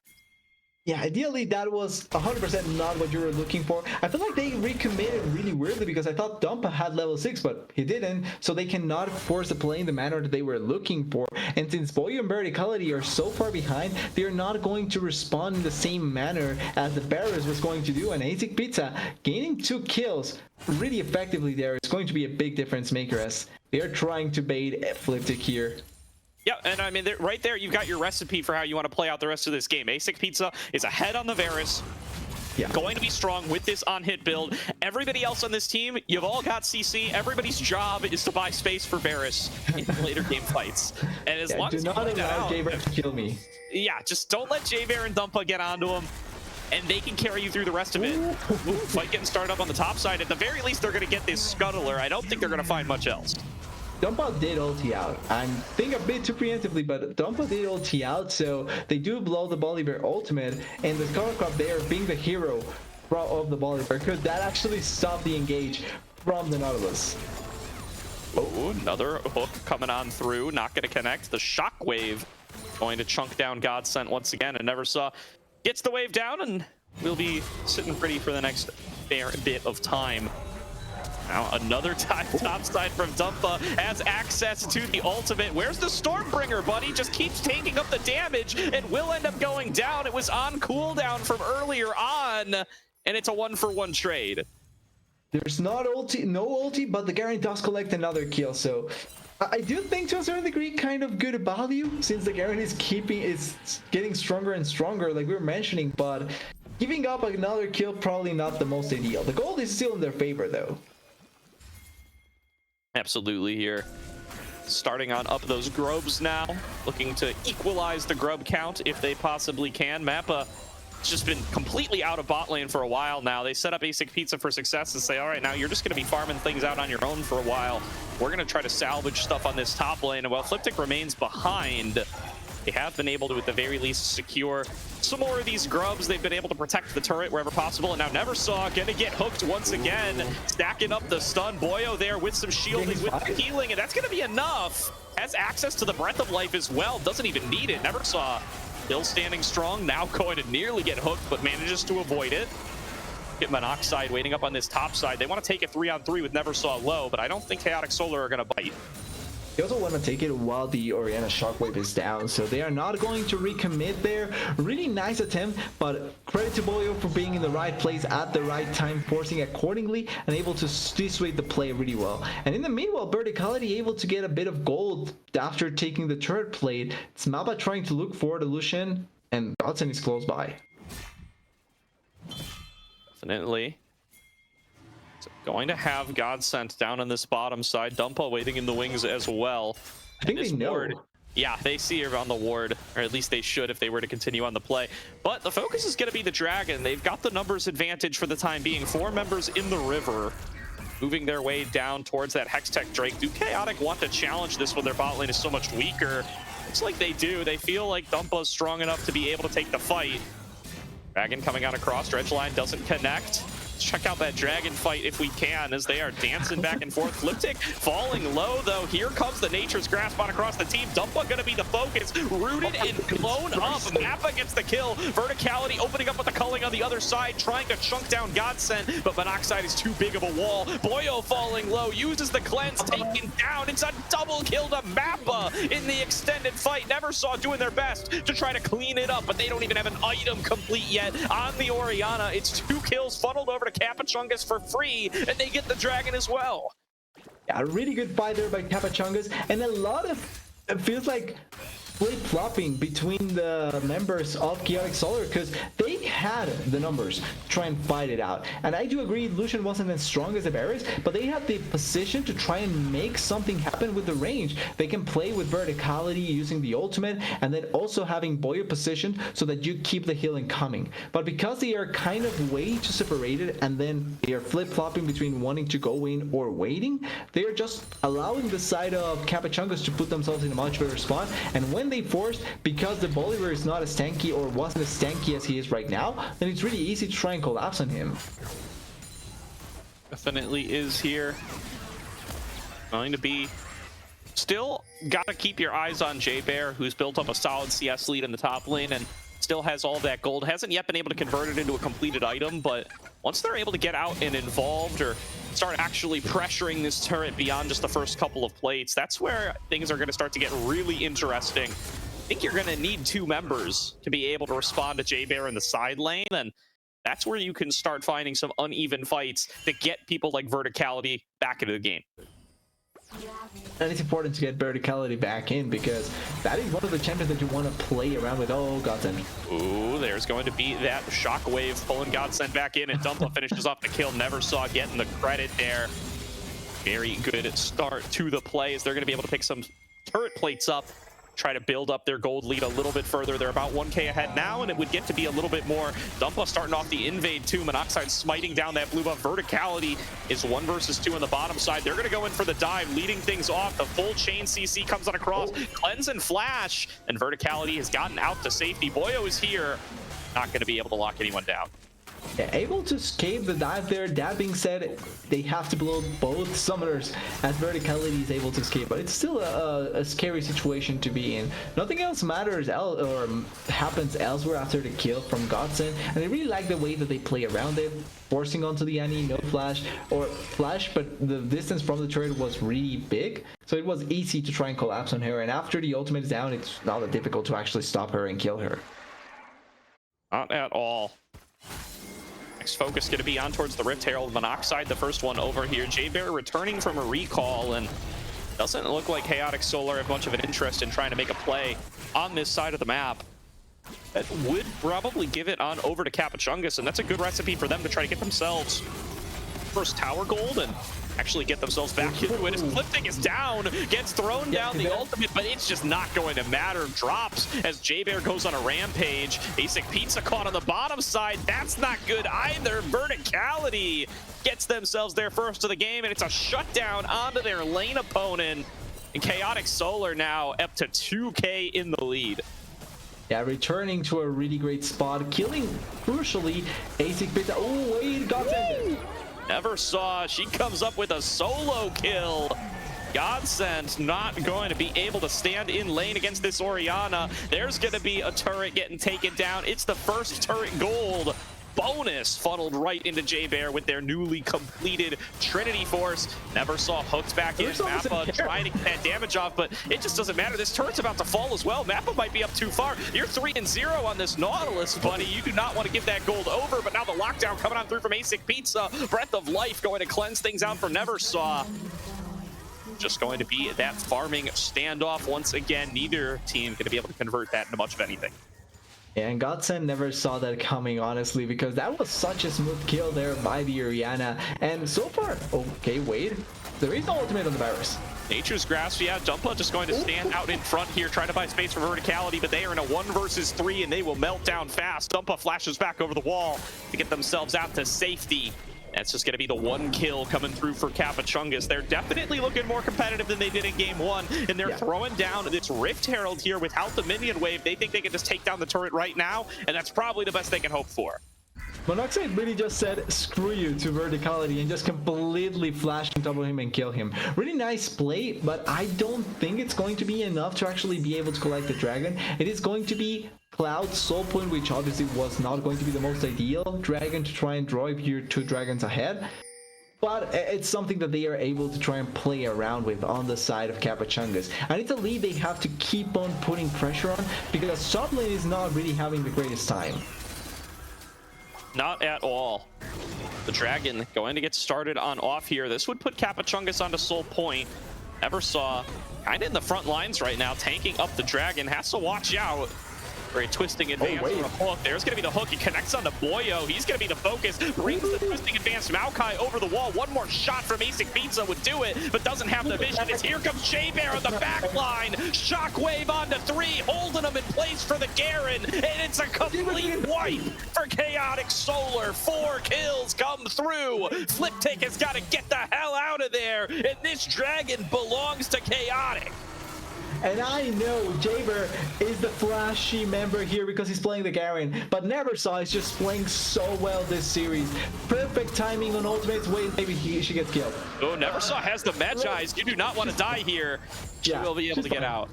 Yeah, ideally that was 100% not what you were looking for. I feel like they recommitted really weirdly because I thought Dumpa had level 6, but he didn't, so they cannot force the play in the manner that they were looking for. And since Boyo and Verticality are so far behind, they're not going to respond in the same manner as the Barriers was going to do. And ASIC Pizza gaining 2 kills really effectively there is going to be a big difference maker as they're trying to bait Fliptic here. Yeah, and I mean, right there, you've got your recipe for how you want to play out the rest of this game. ASIC Pizza is ahead on the Varus. Yeah. Going to be strong with this on-hit build. Everybody else on this team, you've all got CC. Everybody's job is to buy space for Varus in later game fights. And as long do as you not play that allow out, Jaber to kill me. yeah, just don't let Javer and Dumpa get onto him, and they can carry you through the rest of it. Ooh, fight getting started up on the top side. At the very least, they're going to get this Scuttler. I don't think they're going to find much else. Dumpa did ulti out. I'm thinking a bit too preemptively, but Dumpa did ulti out, so they do blow the Bolivar ultimate, and the Scar Crop there being the hero of the Bolivar, could that actually stop the engage from the Nautilus? Oh, another hook coming on through, not going to connect. The Shockwave going to chunk down Godsent once again, and never saw. Gets the wave down, and we'll be sitting pretty for the next fair bit of time. Now another top side from Dumpa has access to the ultimate. Where's the Stormbringer, buddy? Just keeps taking up the damage and will end up going down. It was on cooldown from earlier on, and it's a 1-for-1 trade. There's not ulti, no ulti, but the Garen does collect another kill, so I do think to a certain degree kind of good value since the Garen is getting stronger and stronger, like we were mentioning, but giving up another kill probably not the most ideal. The gold is still in their favor though. Absolutely here. Starting on up those grubs now, looking to equalize the grub count if they possibly can. Mappa has just been completely out of bot lane for a while now. They set up ASIC Pizza for success and say, all right, now you're just going to be farming things out on your own for a while. We're going to try to salvage stuff on this top lane. And while Fliptic remains behind, they have been able to, at the very least, secure some more of these grubs. They've been able to protect the turret wherever possible. And now Neversaw gonna get hooked once again, stacking up the stun. Boyo there with some shielding, with the healing, and that's gonna be enough. Has access to the Breath of Life as well. Doesn't even need it. Neversaw still standing strong. Now going to nearly get hooked, but manages to avoid it. Get Monoxide waiting up on this top side. They want to take it 3-on-3 with Neversaw low, but I don't think Chaotic Solar are gonna bite. They also want to take it while the Orianna Shockwave is down, so they are not going to recommit there. Really nice attempt, but credit to Boyo for being in the right place at the right time, forcing accordingly, and able to dissuade the play really well. And in the meanwhile, Verticality able to get a bit of gold after taking the turret plate. It's Mappa trying to look for the Lucian, and Godsent is close by. Definitely. Going to have Godsent down on this bottom side. Dumpa waiting in the wings as well. I think they know. Ward, yeah, they see her on the ward, or at least they should if they were to continue on the play. But the focus is going to be the Dragon. They've got the numbers advantage for the time being. 4 members in the river, moving their way down towards that Hextech Drake. Do Chaotic want to challenge this when their bot lane is so much weaker? Looks like they do. They feel like Dumpa's strong enough to be able to take the fight. Dragon coming out across. Dredge line doesn't connect. Let's check out that Dragon fight if we can, as they are dancing back and forth. Fliptic falling low, though. Here comes the Nature's Grasp on across the team. Dumpa going to be the focus. Rooted and blown up. Mappa gets the kill. Verticality opening up with the culling on the other side, trying to chunk down Godsent, but Monoxide is too big of a wall. Boyo falling low, uses the cleanse, taken down. It's a double kill to Mappa in the extended fight. Neversaw doing their best to try to clean it up, but they don't even have an item complete yet on the Orianna. It's 2 kills funneled over to KappaChungus for free, and they get the Dragon as well. Yeah, a really good fight there by KappaChungus, and a lot of, it feels like flip-flopping between the members of Chaotic Solar, because they had the numbers to try and fight it out. And I do agree Lucian wasn't as strong as the Varus, but they had the position to try and make something happen with the range. They can play with verticality using the ultimate, and then also having Boya positioned so that you keep the healing coming. But because they are kind of way too separated, and then they are flip-flopping between wanting to go in or waiting, they are just allowing the side of KappaChungus to put themselves in a much better spot. And when they force, because the Bolivar is not as tanky or wasn't as tanky as he is right now, then it's really easy to try and collapse on him. Definitely is here. Going to be still gotta keep your eyes on J-Bear, who's built up a solid CS lead in the top lane and still has all that gold. Hasn't yet been able to convert it into a completed item, but once they're able to get out and involved or start actually pressuring this turret beyond just the first couple of plates, that's where things are going to start to get really interesting. I think you're going to need 2 members to be able to respond to J-Bear in the side lane, and that's where you can start finding some uneven fights that get people like verticality back into the game. And it's important to get verticality back in, because that is one of the champions that you want to play around with. Oh, Godsend. Ooh, there's going to be that shockwave pulling Godsend back in, and Dumpa finishes off the kill. Never saw getting the credit there. Very good start to the play, as they're going to be able to pick some turret plates up, try to build up their gold lead a little bit further. They're about 1k ahead now, and it would get to be a little bit more. Dumpa starting off the invade too. Monoxide smiting down that blue buff. Verticality is 1 versus 2 on the bottom side. They're going to go in for the dive, leading things off. The full chain CC comes on across. Cleanse and flash, and Verticality has gotten out to safety. Boyo is here. Not going to be able to lock anyone down. Yeah, able to escape the dive there. That being said, they have to blow both summoners as Verticality is able to escape, but it's still a scary situation to be in. Nothing else matters or happens elsewhere after the kill from Godsend, and I really like the way that they play around it, forcing onto the Annie, no flash, or flash, but the distance from the turret was really big, so it was easy to try and collapse on her, and after the ultimate is down, it's not that difficult to actually stop her and kill her. Not at all. Focus going to be on towards the Rift Herald. Monoxide, the first one over here. J-Bear returning from a recall, and doesn't look like Chaotic Solar have much of an interest in trying to make a play on this side of the map. That would probably give it on over to KappaChungus, and that's a good recipe for them to try to get themselves first tower gold and actually get themselves back into it. His Clifting is down, gets thrown down the ultimate, but it's just not going to matter. Drops as J-Bear goes on a rampage. Basic Pizza caught on the bottom side. That's not good either. Verticality gets themselves their first of the game, and it's a shutdown onto their lane opponent. And Chaotic Solar now up to 2k in the lead. Yeah, returning to a really great spot, killing, crucially, Basic Pizza. Oh, wait, Godsend. Never saw. She comes up with a solo kill. Godsend not going to be able to stand in lane against this Orianna. There's going to be a turret getting taken down. It's the first turret gold bonus funneled right into J-Bear with their newly completed Trinity Force. Never saw hooked back in. Mappa trying to get that damage off, but it just doesn't matter. This turret's about to fall as well. Mappa might be up too far. You're 3-0 on this Nautilus, buddy. You do not want to give that gold over, but now the lockdown coming on through from Asic Pizza. Breath of Life going to cleanse things out for Never Saw. Just going to be that farming standoff once again. Neither team going to be able to convert that into much of anything. Yeah, and Godsend never saw that coming, honestly, because that was such a smooth kill there by the Orianna. And so far, okay, wait, there is no ultimate on the Varus. Nature's Grasp, yeah, Dumpa just going to stand out in front here, try to buy space for Verticality, but they are in a 1 versus 3, and they will melt down fast. Dumpa flashes back over the wall to get themselves out to safety. That's just going to be the 1 kill coming through for KappaChungus. They're definitely looking more competitive than they did in game 1, and they're throwing down this Rift Herald here without the minion wave. They think they can just take down the turret right now, and that's probably the best they can hope for. Monoxide really just said screw you to Verticality and just completely flash on top of him and kill him. Really nice play, but I don't think it's going to be enough to actually be able to collect the dragon. It is going to be Cloud's soul point, which obviously was not going to be the most ideal dragon to try and draw if you're 2 dragons ahead. But it's something that they are able to try and play around with on the side of KappaChungus. And it's a lead they have to keep on putting pressure on, because top lane is not really having the greatest time. Not at all. The dragon going to get started on off here. This would put KappaChungus onto soul point. Never Saw kind of in the front lines right now, tanking up the dragon. Has to watch out. Great twisting advance wait. for a hook. There's going to be the hook. He connects onto Boyo. He's going to be the focus. Brings the twisting advance. Maokai over the wall. One more shot from Asic Pizza would do it, but doesn't have the vision. It's here comes J-Bear on the back line. Shockwave onto 3, holding him in place for the Garen, and it's a complete wipe for Chaotic Solar. 4 kills come through. Fliptic has got to get the hell out of there, and this dragon belongs to Chaotic. And I know Jaber is the flashy member here because he's playing the Garen, but Neversaw is just playing so well this series. Perfect timing on ultimates. Wait, maybe she gets killed. Oh, Neversaw has the Magi's. You do not want to die here. She will be able to get out.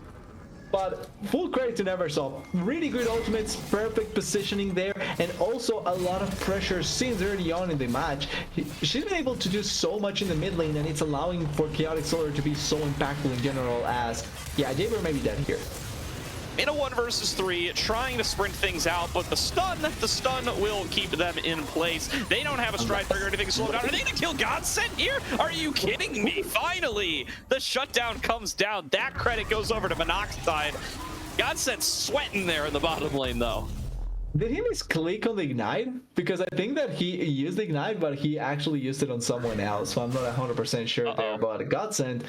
But full credit to Neversaw. Really good ultimates, perfect positioning there, and also a lot of pressure since early on in the match. She's been able to do so much in the mid lane, and it's allowing for Chaotic Solar to be so impactful in general as, yeah, Jaber may be dead here. In a 1 versus 3, trying to sprint things out, but the stun will keep them in place. They don't have a stride trigger or anything to slow down. Are they gonna kill Godsent here? Are you kidding me? Finally, the shutdown comes down. That credit goes over to Monoxide. Godsent's sweating there in the bottom lane, though. Did he misclick on the Ignite? Because I think that he used the Ignite, but he actually used it on someone else, so I'm not 100% sure there. But Godsent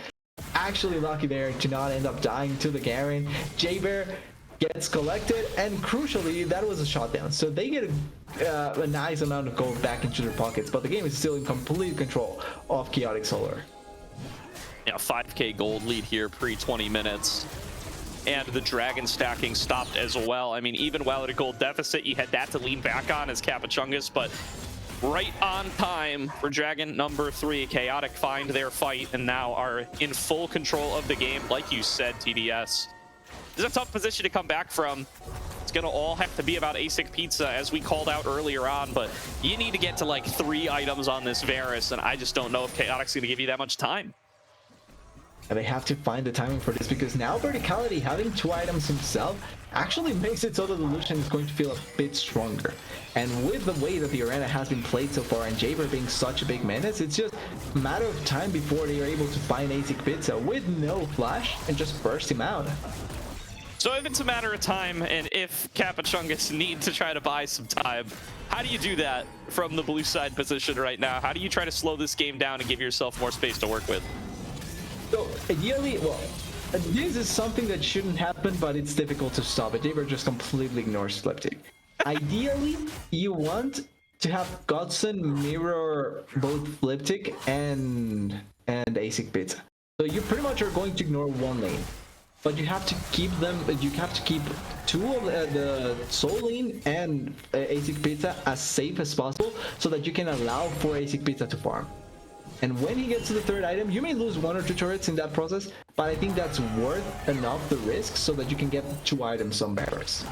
actually lucky there to not end up dying to the Garen. Jaber gets collected, and crucially, that was a shutdown. So they get a nice amount of gold back into their pockets, but the game is still in complete control of Chaotic Solar. Yeah, 5k gold lead here pre 20 minutes. And the dragon stacking stopped as well. I mean, even while at a gold deficit, you had that to lean back on as KappaChungus, but right on time for dragon number 3. Chaotic find their fight and now are in full control of the game. Like you said, TDS, this is a tough position to come back from. It's gonna all have to be about Asic Pizza, as we called out earlier on, but you need to get to like 3 items on this Varus, and I just don't know if Chaotic's gonna give you that much time. And they have to find the timing for this, because now Verticality having 2 items himself actually makes it so that the Lucian is going to feel a bit stronger. And with the way that the arena has been played so far, and Jaber being such a big menace, it's just a matter of time before they are able to find Asic Pizza with no flash and just burst him out. So if it's a matter of time, and if KappaChungus need to try to buy some time, how do you do that from the blue side position right now? How do you try to slow this game down and give yourself more space to work with? So ideally, well, this is something that shouldn't happen, but it's difficult to stop it. Jaber just completely ignores Fliptic. Ideally, you want to have Godson mirror both Fliptic and Asic Pizza. So you pretty much are going to ignore 1 lane, but you have to keep them. You have to keep 2 of the Soul Lane and Asic Pizza as safe as possible, so that you can allow for Asic Pizza to farm. And when he gets to the 3rd item, you may lose 1 or 2 turrets in that process, but I think that's worth enough the risk so that you can get 2 items on Barracks.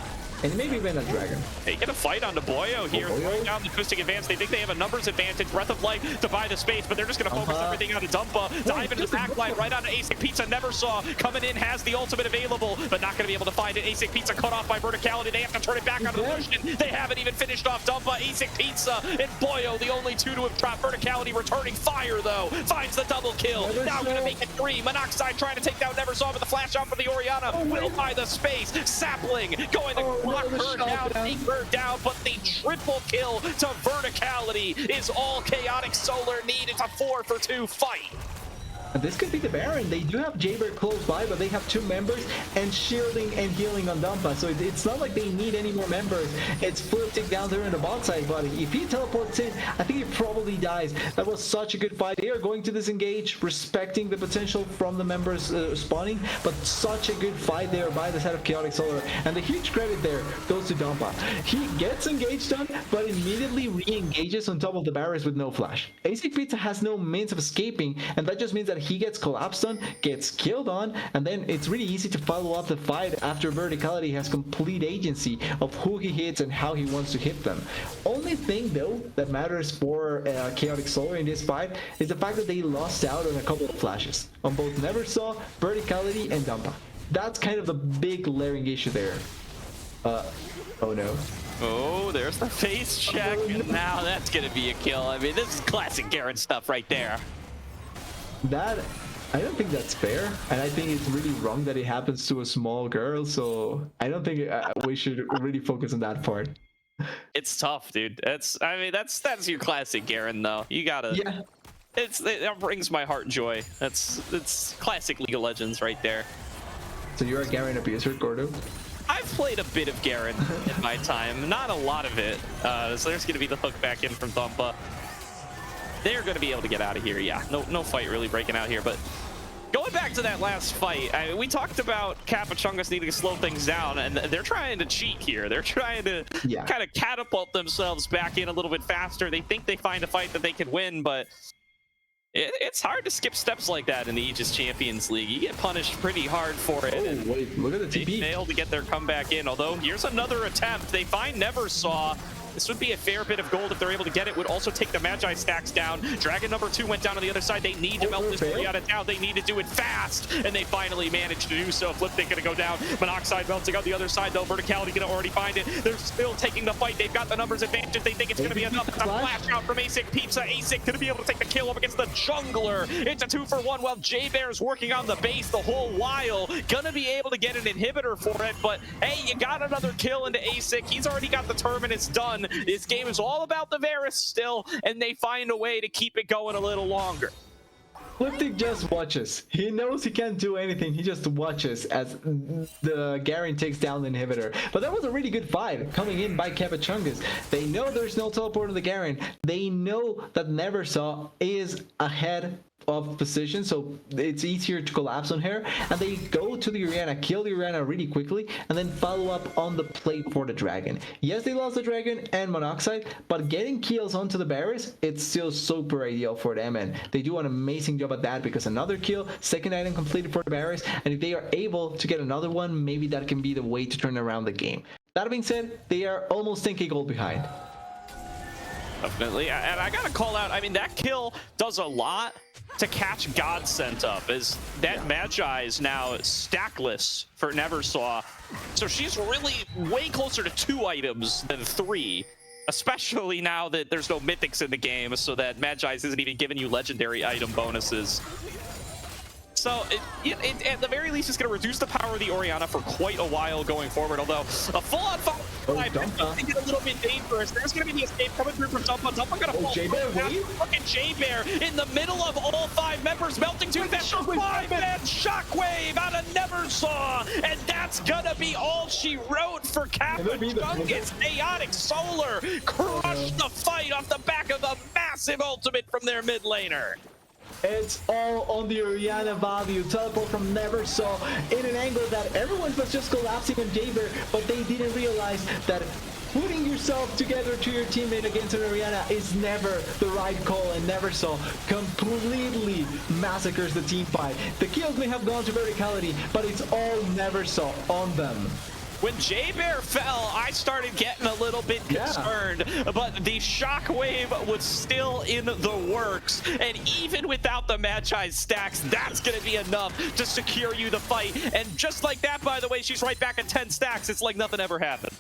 And maybe even a dragon. They get a fight onto Boyo here, throwing down the twisting advance. They think they have a numbers advantage, Breath of Life to buy the space, but they're just going to focus everything on Dumpa. Dive into the backline, right onto Asic Pizza. Neversaw coming in, has the ultimate available, but not going to be able to find it. Asic Pizza cut off by Verticality. They have to turn it back onto the Lucian. They haven't even finished off Dumpa. Asic Pizza and Boyo, the only 2 to have dropped. Verticality returning fire, though. Finds the double kill. Now going to make it 3. Monoxide trying to take down Neversaw with the flash out for the Orianna. Will buy the space. Sapling going to block her down. Take her down, but the triple kill to Verticality is all Chaotic Solar need. It's a 4 for 2 fight. And this could be the Baron. They do have Jaber close by, but they have 2 members and shielding and healing on Dumpa. So it's not like they need any more members. It's Fliptic down there in the bot side, but if he teleports in, I think he probably dies. That was such a good fight. They are going to disengage, respecting the potential from the members spawning, but such a good fight there by the side of Chaotic Solar. And the huge credit there goes to Dumpa. He gets engaged on, but immediately re-engages on top of the barriers with no flash. Asic Pizza has no means of escaping, and that just means that he gets collapsed on, gets killed on, and then it's really easy to follow up the fight after Verticality has complete agency of who he hits and how he wants to hit them. Only thing though that matters for Chaotic Solar in this fight is the fact that they lost out on a couple of flashes on both Neversaw, Verticality, and Dumpa. That's kind of the big glaring issue there. Oh no. Oh, there's the face check, and now that's gonna be a kill. I mean, this is classic Garen stuff right there. That I don't think that's fair, and I think it's really wrong that it happens to a small girl. So I don't think we should really focus on that part. It's tough, dude. I mean, that's your classic Garen, though. You gotta. Yeah. That brings my heart joy. It's classic League of Legends right there. So you're a Garen abuser, Gordo? I've played a bit of Garen in my time, not a lot of it. So there's gonna be the hook back in from Thumpa. They're gonna be able to get out of here. Yeah, no fight really breaking out here, but. Going back to that last fight, we talked about KappaChungus needing to slow things down, and they're trying to cheat here. They're trying to kind of catapult themselves back in a little bit faster. They think they find a fight that they can win, but it's hard to skip steps like that in the Aegis Champions League. You get punished pretty hard for it. Oh, wait, look at the TP. They fail to get their comeback in, although here's another attempt. They find Neversaw. This would be a fair bit of gold if they're able to get it. Would also take the Magi stacks down. Dragon number 2 went down on the other side. They need to melt this Orianna down. They need to do it fast, and they finally managed to do so. Flip, they're gonna go down. Monoxide melting on the other side, though. Verticality gonna already find it. They're still taking the fight. They've got the numbers advantage. They think it's gonna be enough. It's a flash out from Asic Pizza. Asic gonna be able to take the kill up against the jungler. It's a 2-for-1 while J-Bear's working on the base the whole while. Gonna be able to get an inhibitor for it, but hey, you got another kill into Asic. He's already got the Terminus done. This game is all about the Varus still, and they find a way to keep it going a little longer. Fliptic just watches. He knows he can't do anything. He just watches as the Garen takes down the inhibitor. But that was a really good fight coming in by KappaChungus. They know there's no teleport to the Garen. They know that Neversaw is ahead of position, so it's easier to collapse on her, and they go to the Orianna, kill the Orianna really quickly, and then follow up on the plate for the dragon. Yes, they lost the dragon and Monoxide, but getting kills onto the Varus, it's still super ideal for them, and they do an amazing job at that, because another kill, second item completed for the Varus, and if they are able to get another one, maybe that can be the way to turn around the game. That being said, they are almost 10k gold behind. Definitely, and I gotta call out, I mean, that kill does a lot to catch God sent up, as that Magi is now stackless for Neversaw. So she's really way closer to 2 items than 3, especially now that there's no mythics in the game, so that Magi's isn't even giving you legendary item bonuses. So at the very least, it's going to reduce the power of the Orianna for quite a while going forward. Although a full-on fight can get a little bit dangerous. There's going to be the escape coming through from Thumpa. Thumpa going to fall. Fucking J-Bear in the middle of all 5 members melting to that 5-man shockwave out of Neversaw, and that's going to be all she wrote for KappaChungus. Chaotic Solar crushed the fight off the back of a massive ultimate from their mid laner. It's all on the Orianna value. Teleport from Neversaw in an angle that everyone was just collapsing on J-Bear, but they didn't realize that putting yourself together to your teammate against an Orianna is never the right call, and Neversaw completely massacres the team fight. The kills may have gone to Verticality, but it's all Neversaw on them. When J-Bear fell, I started getting a little bit concerned, but the shockwave was still in the works, and even without the Magi stacks, that's going to be enough to secure you the fight. And just like that, by the way, she's right back at 10 stacks. It's like nothing ever happened.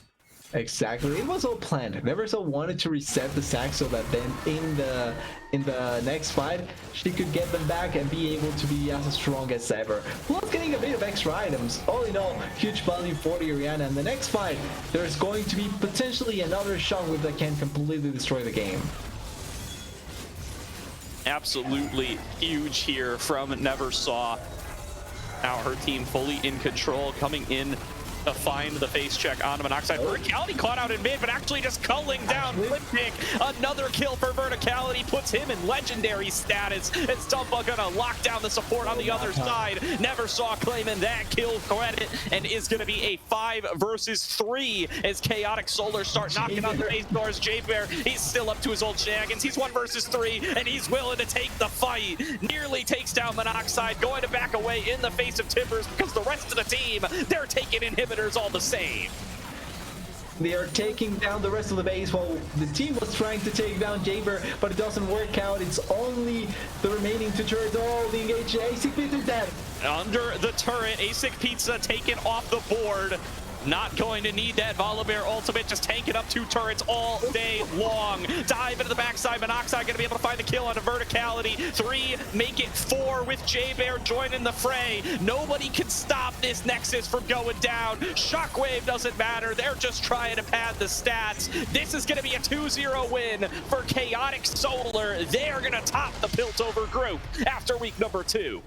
Exactly, it was all planned. Neversaw wanted to reset the stack so that then in the next fight she could get them back and be able to be as strong as ever. Plus getting a bit of extra items. All in all, huge value for the Orianna. And the next fight, there's going to be potentially another shockwave that can completely destroy the game. Absolutely huge here from Neversaw. Now her team fully in control, coming in to find the face check on Monoxide. Verticality caught out in mid, but actually just culling down Flip Pick. Another kill for Verticality puts him in legendary status. It's Thumpa gonna lock down the support on the other side. Neversaw claiming that kill credit, and is gonna be a 5 versus 3 as Chaotic Solar start knocking on the base doors. J-Bear, he's still up to his old shenanigans. He's 1 versus 3, and he's willing to take the fight. Nearly takes down Monoxide, going to back away in the face of Timbers, because the rest of the team, they're taking inhibitors all the same. They are taking down the rest of the base while the team was trying to take down J-Bear, but it doesn't work out. It's only the remaining 2 turrets. Oh, the engaged Asic Pizza is dead. Under the turret, Asic Pizza taken off the board. Not going to need that Volibear ultimate, just tanking up 2 turrets all day long. Dive into the backside, Monoxide gonna be able to find the kill on a verticality. 3, make it 4 with J-Bear joining the fray. Nobody can stop this Nexus from going down. Shockwave doesn't matter, they're just trying to pad the stats. This is gonna be a 2-0 win for Chaotic Solar. They're gonna top the Piltover group after week number 2.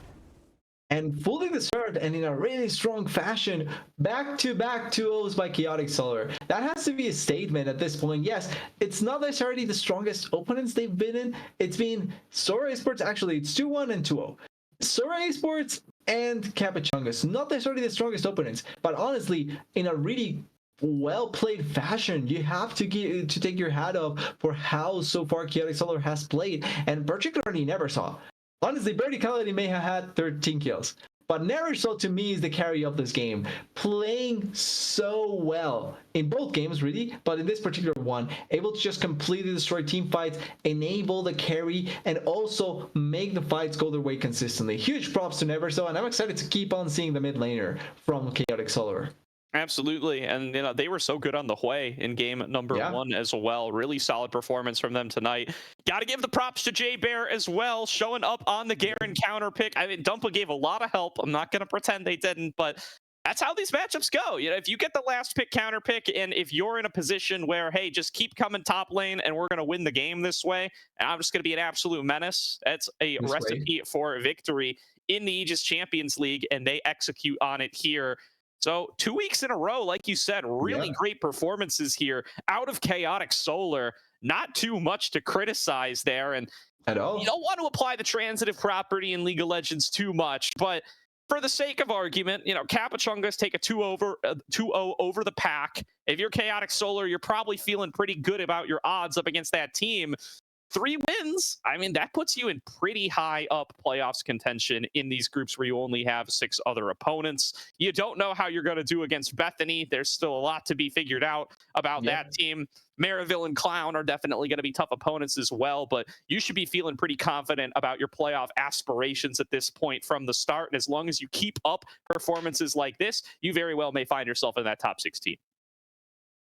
And fully deserved, and in a really strong fashion, back-to-back 2-0s by Chaotic Solar. That has to be a statement at this point. Yes, it's not necessarily the strongest opponents they've been in. It's been Sora Esports, actually, it's 2-1 and 2-0. Sora Esports and KappaChungus, not necessarily the strongest opponents, but honestly, in a really well-played fashion. You have to take your hat off for how so far Chaotic Solar has played, and particularly Neversaw. Honestly, Verticality may have had 13 kills, but Neversaw to me is the carry of this game, playing so well in both games really, but in this particular one, able to just completely destroy team fights, enable the carry, and also make the fights go their way consistently. Huge props to Neversaw, and I'm excited to keep on seeing the mid laner from Chaotic Solar. Absolutely, and they were so good on the Hui in game number 1 as well. Really solid performance from them tonight. Got to give the props to J-Bear as well, showing up on the Garen counter pick. I mean, Dumpa gave a lot of help. I'm not going to pretend they didn't, but that's how these matchups go. If you get the last pick counter pick, and if you're in a position where, hey, just keep coming top lane and we're going to win the game this way, and I'm just going to be an absolute menace, that's a recipe for victory in the Aegis Champions League, and they execute on it here. So 2 weeks in a row, like you said, really great performances here out of Chaotic Solar. Not too much to criticize there. And at all. You don't want to apply the transitive property in League of Legends too much, but for the sake of argument, KappaChungus take a 2-0 over the pack. If you're Chaotic Solar, you're probably feeling pretty good about your odds up against that team. 3 wins, I mean, that puts you in pretty high up playoffs contention in these groups where you only have 6 other opponents. You don't know how you're going to do against Bethany. There's still a lot to be figured out about that team. Maryville and Clown are definitely going to be tough opponents as well, but you should be feeling pretty confident about your playoff aspirations at this point from the start. And as long as you keep up performances like this, you very well may find yourself in that top 16.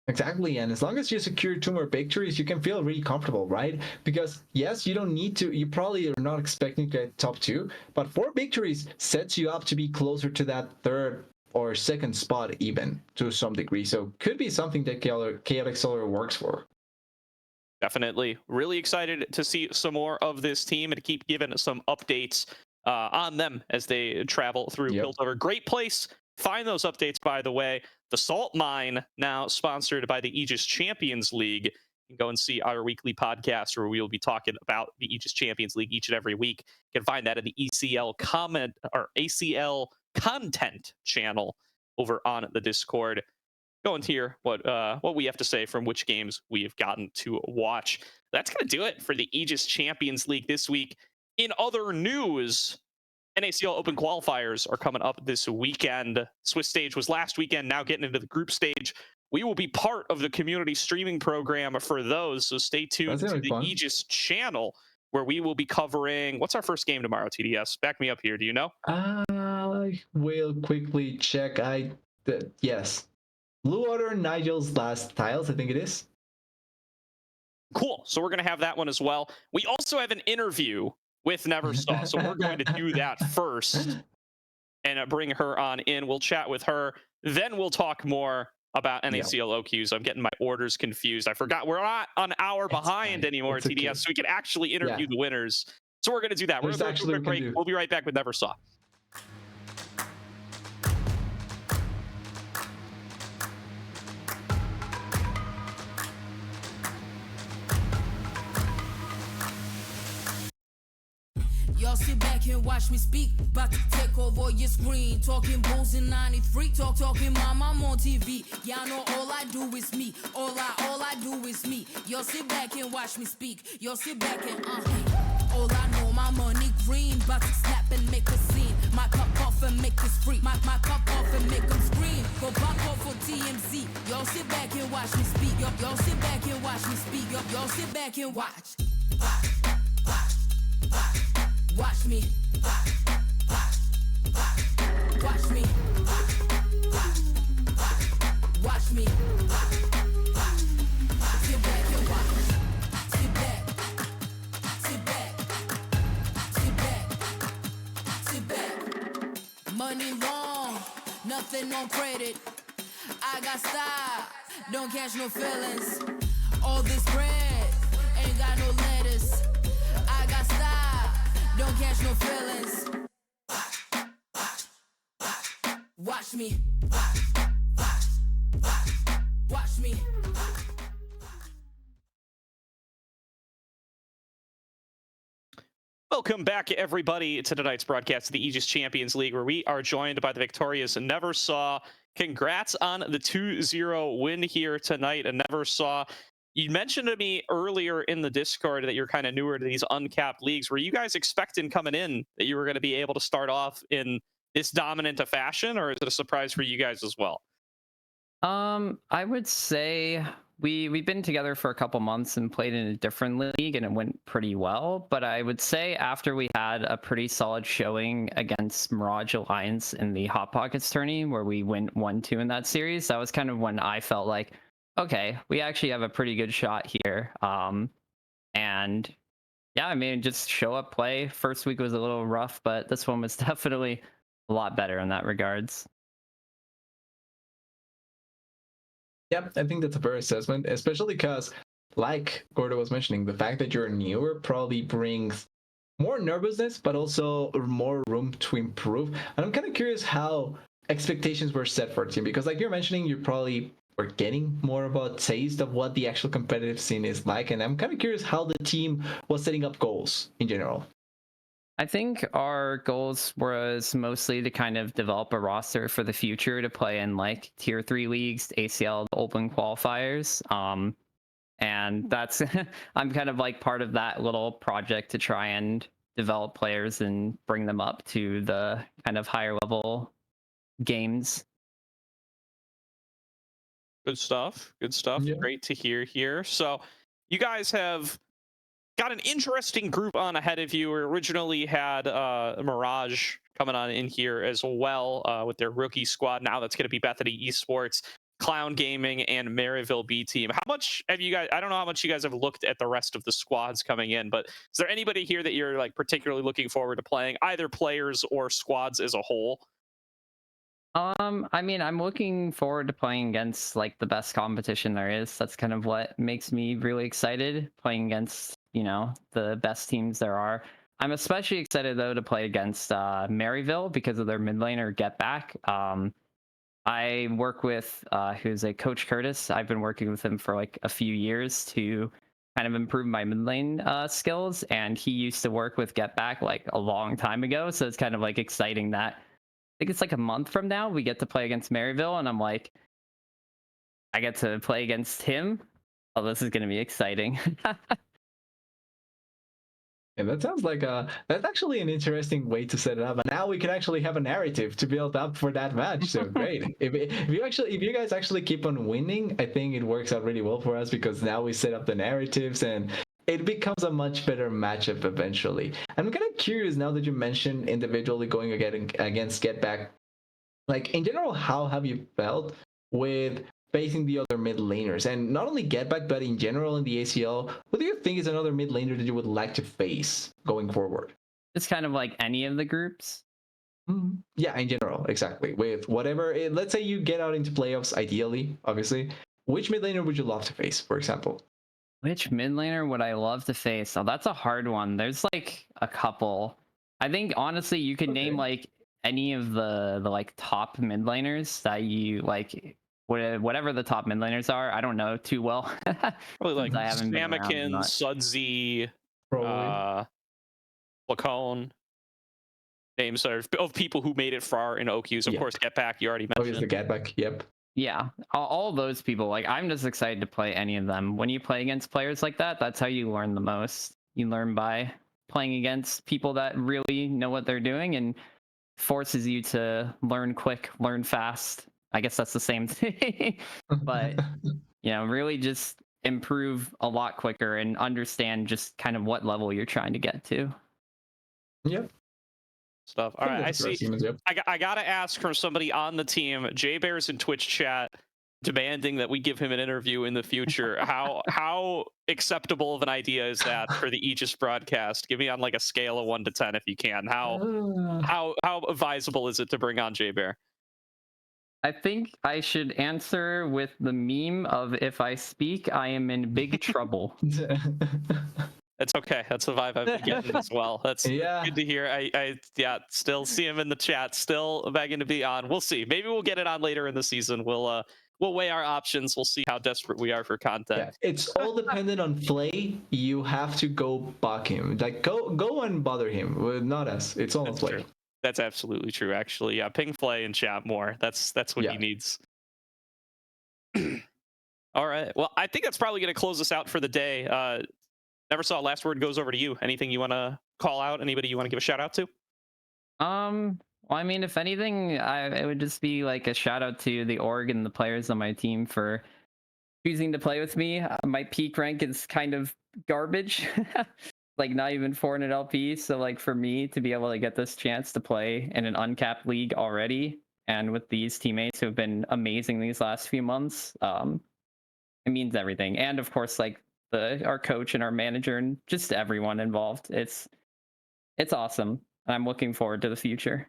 Exactly, and as long as you secure 2 more victories, you can feel really comfortable, right? Because yes, you don't need to, you probably are not expecting to get top 2, but 4 victories sets you up to be closer to that 3rd or 2nd spot even to some degree. So could be something that Chaotic Solar works for. Definitely. Really excited to see some more of this team and to keep giving some updates on them as they travel through Piltover. Great place. Find those updates, by the way. The Salt Mine, now sponsored by the Aegis Champions League. You can go and see our weekly podcast where we will be talking about the Aegis Champions League each and every week. You can find that in the ACL content channel over on the Discord. Go and hear what we have to say from which games we've gotten to watch. That's going to do it for the Aegis Champions League this week. In other news, NACL Open qualifiers are coming up this weekend. Swiss stage was last weekend, now getting into the group stage. We will be part of the community streaming program for those, so stay tuned to the Aegis channel where we will be covering... What's our first game tomorrow, TDS? Back me up here, do you know? I will quickly check. Yes. Blue Water, Nigel's last tiles, I think it is. Cool, so we're going to have that one as well. We also have an interview with Neversaw, so we're going to do that first and bring her on in. We'll chat with her, then we'll talk more about NACL OQs. I'm getting my orders confused. I forgot we're not an hour behind anymore, TDS, so we can actually interview the winners. So we're going to do that. We're going to do a quick break. We'll be right back with Neversaw. Y'all sit back and watch me speak. About to take over your screen. Talking Bulls in 93. Talking mom, I'm on TV. Y'all know all I do is me. All I do is me. Y'all sit back and watch me speak. Y'all sit back and all I know, my money green. About to snap and make a scene. My cup off and make this free. My cup off and make them scream. Go pop off for TMZ. Y'all sit back and watch me speak. Y'all sit back and watch me speak. Y'all sit back and watch. Watch me. Watch me. Watch me. Sit back and watch. Sit back. Sit back. Sit back. Sit back. Money long, nothing on credit. I got style, don't catch no feelings. All this bread ain't got no lettuce. I got style, don't catch no feelings. Watch me. Watch me. Welcome back, everybody, to tonight's broadcast of the Aegis Champions League, where we are joined by the victorious Neversaw. Congrats on the 2-0 win here tonight. And Neversaw, you mentioned to me earlier in the Discord that you're kind of newer to these uncapped leagues. Were you guys expecting coming in that you were going to be able to start off in this dominant a fashion, or is it a surprise for you guys as well? I would say we've been together for a couple months and played in a different league, and it went pretty well. But I would say after we had a pretty solid showing against Mirage Alliance in the Hot Pockets tourney, where we went 1-2 in that series, that was kind of when I felt like, okay, we actually have a pretty good shot here. And yeah, I mean, just show up, play. First week was a little rough, but this one was definitely a lot better in that regards. Yep, I think that's a fair assessment, especially because, like Gordo was mentioning, the fact that you're newer probably brings more nervousness, but also more room to improve. And I'm kind of curious how expectations were set for a team, because like you're mentioning, you probably were getting more of a taste of what the actual competitive scene is like. And I'm kind of curious how the team was setting up goals in general. I think our goals was mostly to kind of develop a roster for the future to play in like tier 3 leagues, ACL, the open qualifiers. And that's I'm kind of like part of that little project to try and develop players and bring them up to the kind of higher level games. Good stuff. Good stuff. Yeah. Great to hear here. So you guys have got an interesting group on ahead of you. We originally had Mirage coming on in here as well with their rookie squad. Now that's going to be Bethany Esports, Clown Gaming, and Maryville B Team. How much have you guys, I don't know how much you guys have looked at the rest of the squads coming in, but is there anybody here that you're like particularly looking forward to playing, either players or squads as a whole? I mean, I'm looking forward to playing against like the best competition there is. That's kind of what makes me really excited, playing against, you know, the best teams there are. I'm especially excited though to play against Maryville because of their mid laner Get Back. I work with who's a Coach Curtis. I've been working with him for like a few years to kind of improve my mid lane skills, and he used to work with Get Back like a long time ago. So it's kind of like exciting that I think it's like a month from now we get to play against Maryville, and I'm like, I get to play against him. Oh, this is going to be exciting. And that sounds like that's actually an interesting way to set it up. And now we can actually have a narrative to build up for that match. So great. if you guys actually keep on winning, I think it works out really well for us, because now we set up the narratives and it becomes a much better matchup eventually. I'm kind of curious now that you mentioned individually going against Get Back. Like in general, how have you felt with facing the other mid laners, and not only Get Back, but in general in the ACL? What do you think is another mid laner that you would like to face going forward? It's kind of like any of the groups. Yeah, in general, exactly. With whatever, let's say you get out into playoffs, ideally, obviously. Which mid laner would you love to face, for example? Which mid laner would I love to face? Oh, that's a hard one. There's like a couple. I think honestly, you could name like any of the like top mid laners that you like. Whatever the top mid laners are, I don't know too well. Probably like I haven't been around Samakin, much. Sudsy, Probably. Lacone. Names of people who made it far in OQs. Of course, Get Back, you already mentioned. Obviously, Get Back, yep. Yeah, all those people. Like, I'm just excited to play any of them. When you play against players like that, that's how you learn the most. You learn by playing against people that really know what they're doing, and forces you to learn quick, learn fast. I guess that's the same thing, but you know, really just improve a lot quicker and understand just kind of what level you're trying to get to. Yep. Stuff. All right, I see. I gotta ask from somebody on the team. Jay Bears in Twitch chat. demanding that we give him an interview in the future. How acceptable of an idea is that for the Aegis broadcast? Give me on like a scale of 1 to 10 if you can. How advisable is it to bring on Jay Bear? I think I should answer with the meme of if I speak, I am in big trouble. That's okay. That's the vibe I've been getting as well. That's Yeah. good to hear. I still see him in the chat, still begging to be on. We'll see. Maybe we'll get it on later in the season. We'll weigh our options. We'll see how desperate we are for content. Yeah, it's all dependent on Flay. You have to go bug him. Like go and bother him. Not us. It's all on That's Flay. true. That's absolutely true. Actually, yeah. Ping Flay and chat more. That's what Yeah. he needs. All right. Well, I think that's probably going to close us out for the day. Never Saw, last word goes over to you. Anything you want to call out? Anybody you want to give a shout out to? Well, I mean, if anything, it would just be like a shout out to the org and the players on my team for choosing to play with me. My peak rank is kind of garbage, like not even 400 LP. So like for me to be able to get this chance to play in an uncapped league already, and with these teammates who have been amazing these last few months, it means everything. And of course, like our coach and our manager and just everyone involved. It's awesome. I'm looking forward to the future.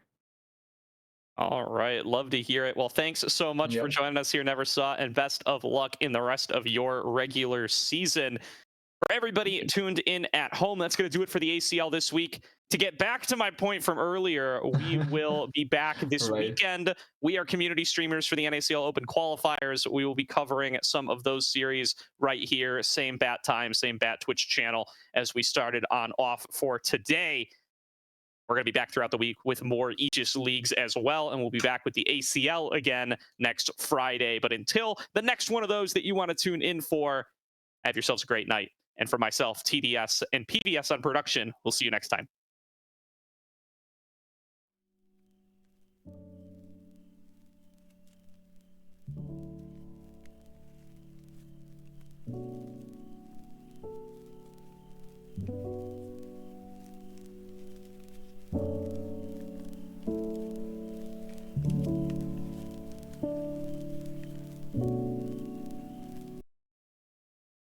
All right. Love to hear it. Well, thanks so much for Yep. joining us here, Never Saw, and best of luck in the rest of your regular season. For everybody tuned in at home, that's going to do it for the ACL this week. To get back to my point from earlier, we will be back this Right. weekend. We are community streamers for the NACL Open qualifiers. We will be covering some of those series right here. Same bat time, same bat Twitch channel as we started on off for today. We're going to be back throughout the week with more Aegis leagues as well, and we'll be back with the ACL again next Friday. But until the next one of those that you want to tune in for, have yourselves a great night. And for myself, TDS, and PBS on production, we'll see you next time.